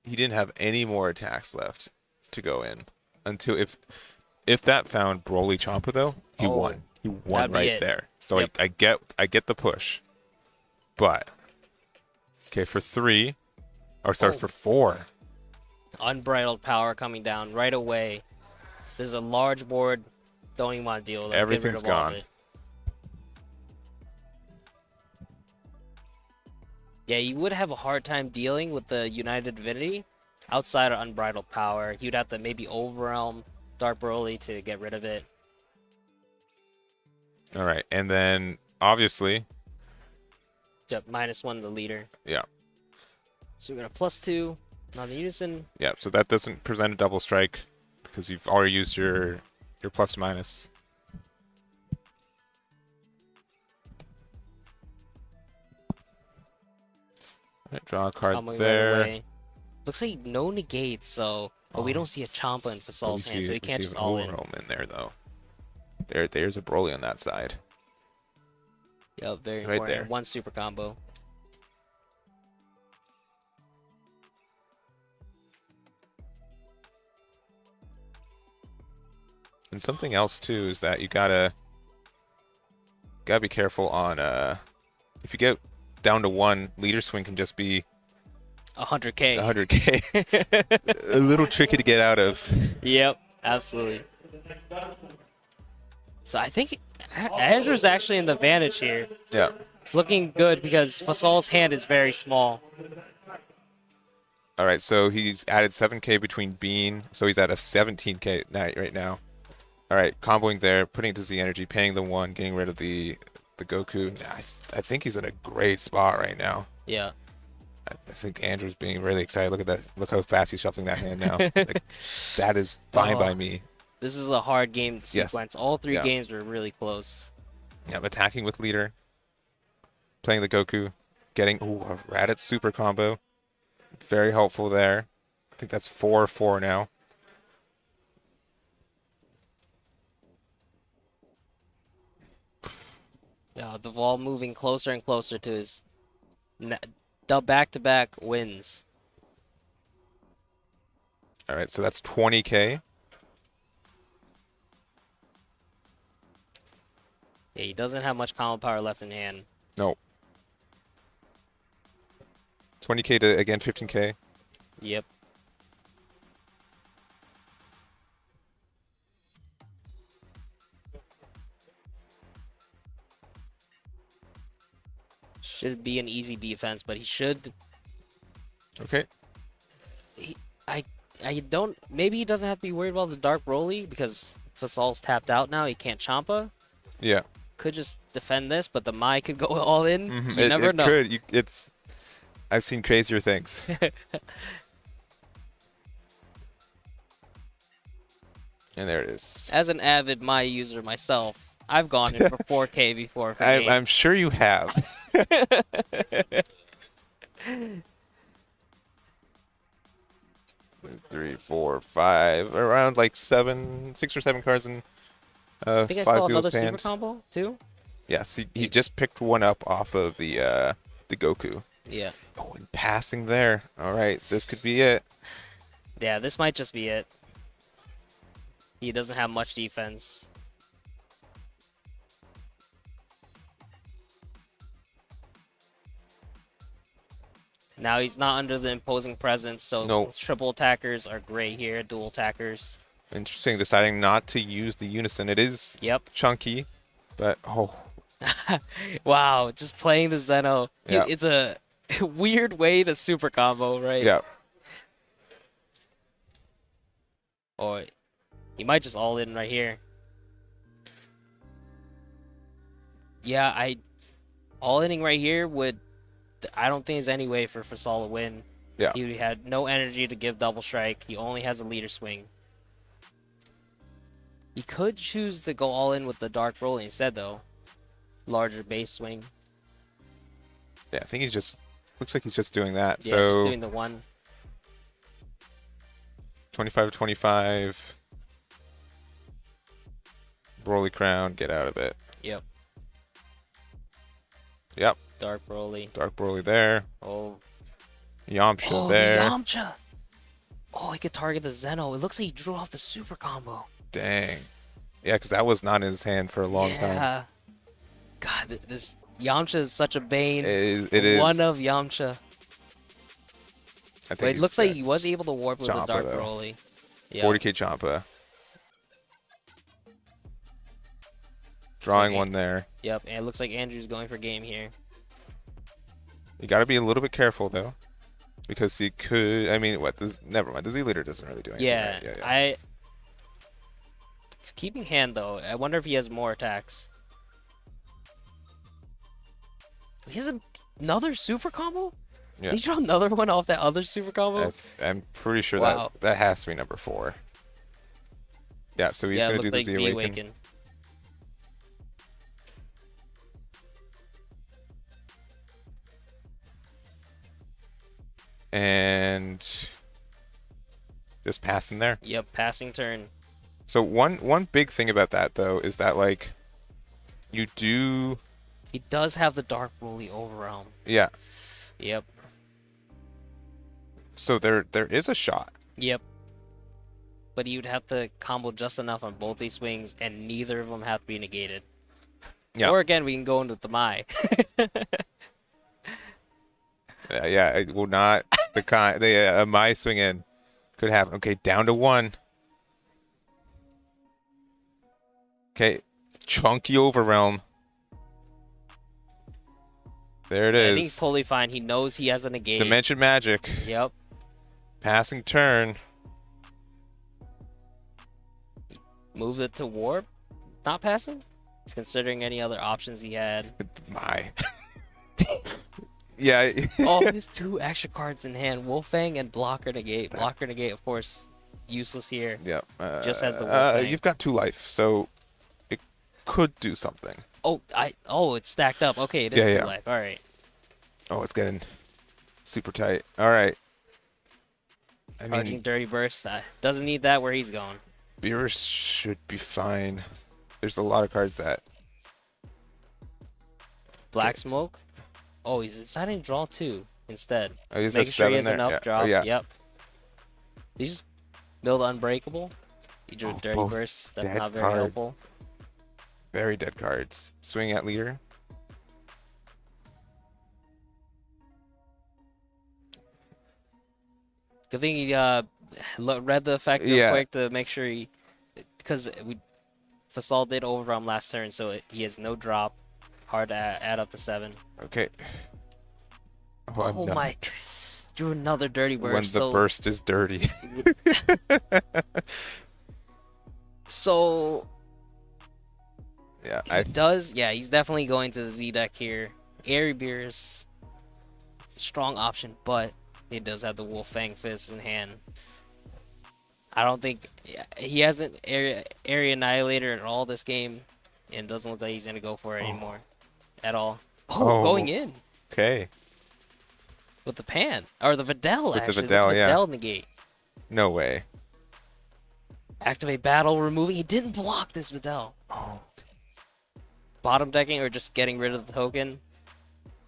he didn't have any more attacks left to go in until if that found Broly Champa though, he won. He won right there. So Yep. I get the push, but okay for 3, or sorry for 4. Unbridled power coming down right away. This is a large board. Don't even want to deal with it. Everything's gone. Yeah, you would have a hard time dealing with the United Divinity outside of Unbridled Power. You'd have to maybe overwhelm Dark Broly to get rid of it. All right, and then obviously, -1 the leader. yeah, So we got a +2, not the unison. yeah. So that doesn't present a double strike because you've already used your plus minus. Right, draw a card Coming right there. away. Looks like no negates, so but we don't see a Champa in Faysal's hand, so he can't just all in. In there though. There's a Broly on that side. Yep, very Right important. there. 1 super combo. And something else too is that you gotta be careful on if you get down to 1, leader swing can just be 100K. 100K. A little tricky to get out of. Yep, absolutely. So I think Andrew's actually in the advantage here. Yeah. It's looking good because Faysal's hand is very small. All right, so he's added 7K between Bean, so he's at a 17K right now. All right, comboing there, putting it to Z energy, paying the 1, getting rid of the Goku. I think he's in a great spot right now. Yeah. I think Andrew's being really excited. Look at that. Look how fast he's shuffling that hand now. He's like, that is fine by me. This is a hard game to sequence. All 3 Yeah. games were really close. Yeah, attacking with leader, playing the Goku, getting a Raditz super combo. Very helpful there. I think that's 4-4 now. Yeah, Duvall moving closer and closer to his back-to-back wins. All right, so that's 20K. Yeah, he doesn't have much combo power left in hand. No. 20K to, again, 15K. Yep. Should be an easy defense, but he should. Okay. I don't. Maybe he doesn't have to be worried about the Dark Broly because Faysal's tapped out now. He can't Champa. Yeah. Could just defend this, but the Mai could go all in. Mm-hmm. You never know. Could. I've seen crazier things. And there it is. As an avid Mai user myself, I've gone in for 4K before. For I'm sure you have. 3, 4, 5, around like 6 or 7 cards in I think I saw another Faysal's super hand. combo too. Yes, he just picked one up off of the Goku. Yeah. Oh, and passing there. All right, this could be it. Yeah, this might just be it. He doesn't have much defense. Now he's not under the imposing presence, so No. triple attackers are great here, dual attackers. Interesting, deciding not to use the unison. It is Yep. chunky, but Wow, just playing the Zeno. Yeah. It's a weird way to super combo, right? yeah. Or he might just all in right here. Yeah, all inning right here I don't think there's any way for Faysal to win. Yeah. He had no energy to give double strike. He only has a leader swing. He could choose to go all in with the Dark Broly instead, though. Larger base swing. Yeah, I think he's just looks like he's just doing that. Yeah, So just doing the one. 25 to 25. Broly crown, get out of it. Yep. Yep. Dark Broly. Dark Broly there. Oh. Yamcha Oh, there. the Yamcha. Oh, he could target the Zeno. It looks like he drew off the super combo. Dang. Yeah, because that was not in his hand for a long time. Yeah. God, this Yamcha is such a bane. It is. One of Yamcha. I think Wait, it he's looks like got he was able to warp with the Champa, Dark though. Broly. Yeah. 40k Champa. Drawing So, one there. Yep, and it looks like Andrew's going for game here. You got to be a little bit careful, though. Because he could... I mean, what? Never mind. The Z leader doesn't really do anything. Yeah, Right? Yeah. It's keeping hand, though. I wonder if he has more attacks. He has another super combo? Yeah. Did he draw another one off that other super combo? I'm pretty sure Wow. that has to be number 4. Yeah, so he's Yeah, it going to looks do the like Z Z Awaken. Awaken. And just passing there. Yep, passing turn. So one big thing about that, though, is that, like, you do... He does have the Dark Broly Overwhelm. Yeah. Yep. So there is a shot. Yep. But you'd have to combo just enough on both these swings, and neither of them have to be negated. Yeah. Or again, we can go into the Mai. Yeah, it will not... my swing in could happen. Okay, down to 1. Okay, chunky Overrealm. There it I is. think he's totally fine. He knows he has a negate. Dimension Magic. Yep. Passing turn. Move it to warp. Not passing? He's considering any other options he had. My. Yeah. Oh, his 2 extra cards in hand. Wolfang and Blocker Negate. Blocker Negate, of course, useless here. Yeah. Just has the Wolfang. You've got 2 life, so it could do something. Oh, it's stacked up. Okay, it is Yeah, 2 yeah. life. All right. Oh, it's getting super tight. All right. I Charging mean, Dirty Burst. Doesn't need that where he's going. Beerus should be fine. There's a lot of cards that... Black Smoke. Oh, he's deciding to draw 2 instead. Oh, he's Just making at sure he 7 has there. enough Yeah. drop. Oh, yeah. Yep. He just build Unbreakable. He drew Oh, Dirty both Burst. That's dead not very cards. helpful. Very dead cards. Swing at leader. Good thing he read the effect real Yeah. quick to make sure he, because Faysal did overwhelm last turn, so he has no drop. Hard to add up to 7. Okay. Oh, Oh my! Drew another Dirty Burst. When the burst is dirty. So Yeah, he's definitely going to the Z deck here. Airy Beer is a strong option, but he does have the Wolfang Fist in hand. I don't think he hasn't area Annihilator at all this game, and doesn't look like he's gonna go for it anymore, at all. Oh, Oh. going in okay. with the Pan or the Videl. With the Actually, Videl, this yeah. Videl negate. No way. Activate battle, removing. He didn't block this Videl. Oh. Bottom decking or just getting rid of the token.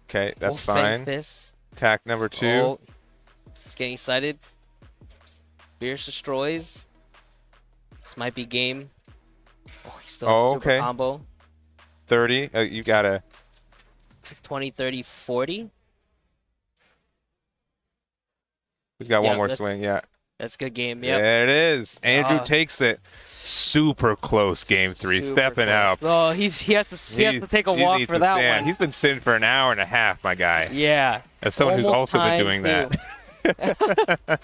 Okay, that's Wolfang fine. Fist. Attack number 2. Oh, he's getting excited. Beerus destroys. This might be game. Oh, he's still Oh, super okay. combo. 30. You gotta. It's like 20, 30, 40. He's got Yeah, one more that's- swing. Yeah. That's a good game. Yep. There it is. Andrew Ah. takes it. Super close game 3. Super Stepping close. up. Oh, he has to take a He walk needs for to that stand. one. He's been sitting for an hour and a half, my guy. Yeah. As someone who's Almost also been time doing that.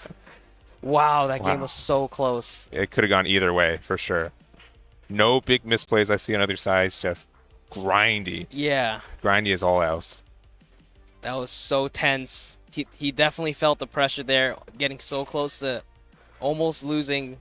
Wow, that game Wow. was so close. It could have gone either way, for sure. No big misplays I see on other sides. Just grindy. Yeah, Grindy as all else. that was so tense. He definitely felt the pressure there, getting so close to almost losing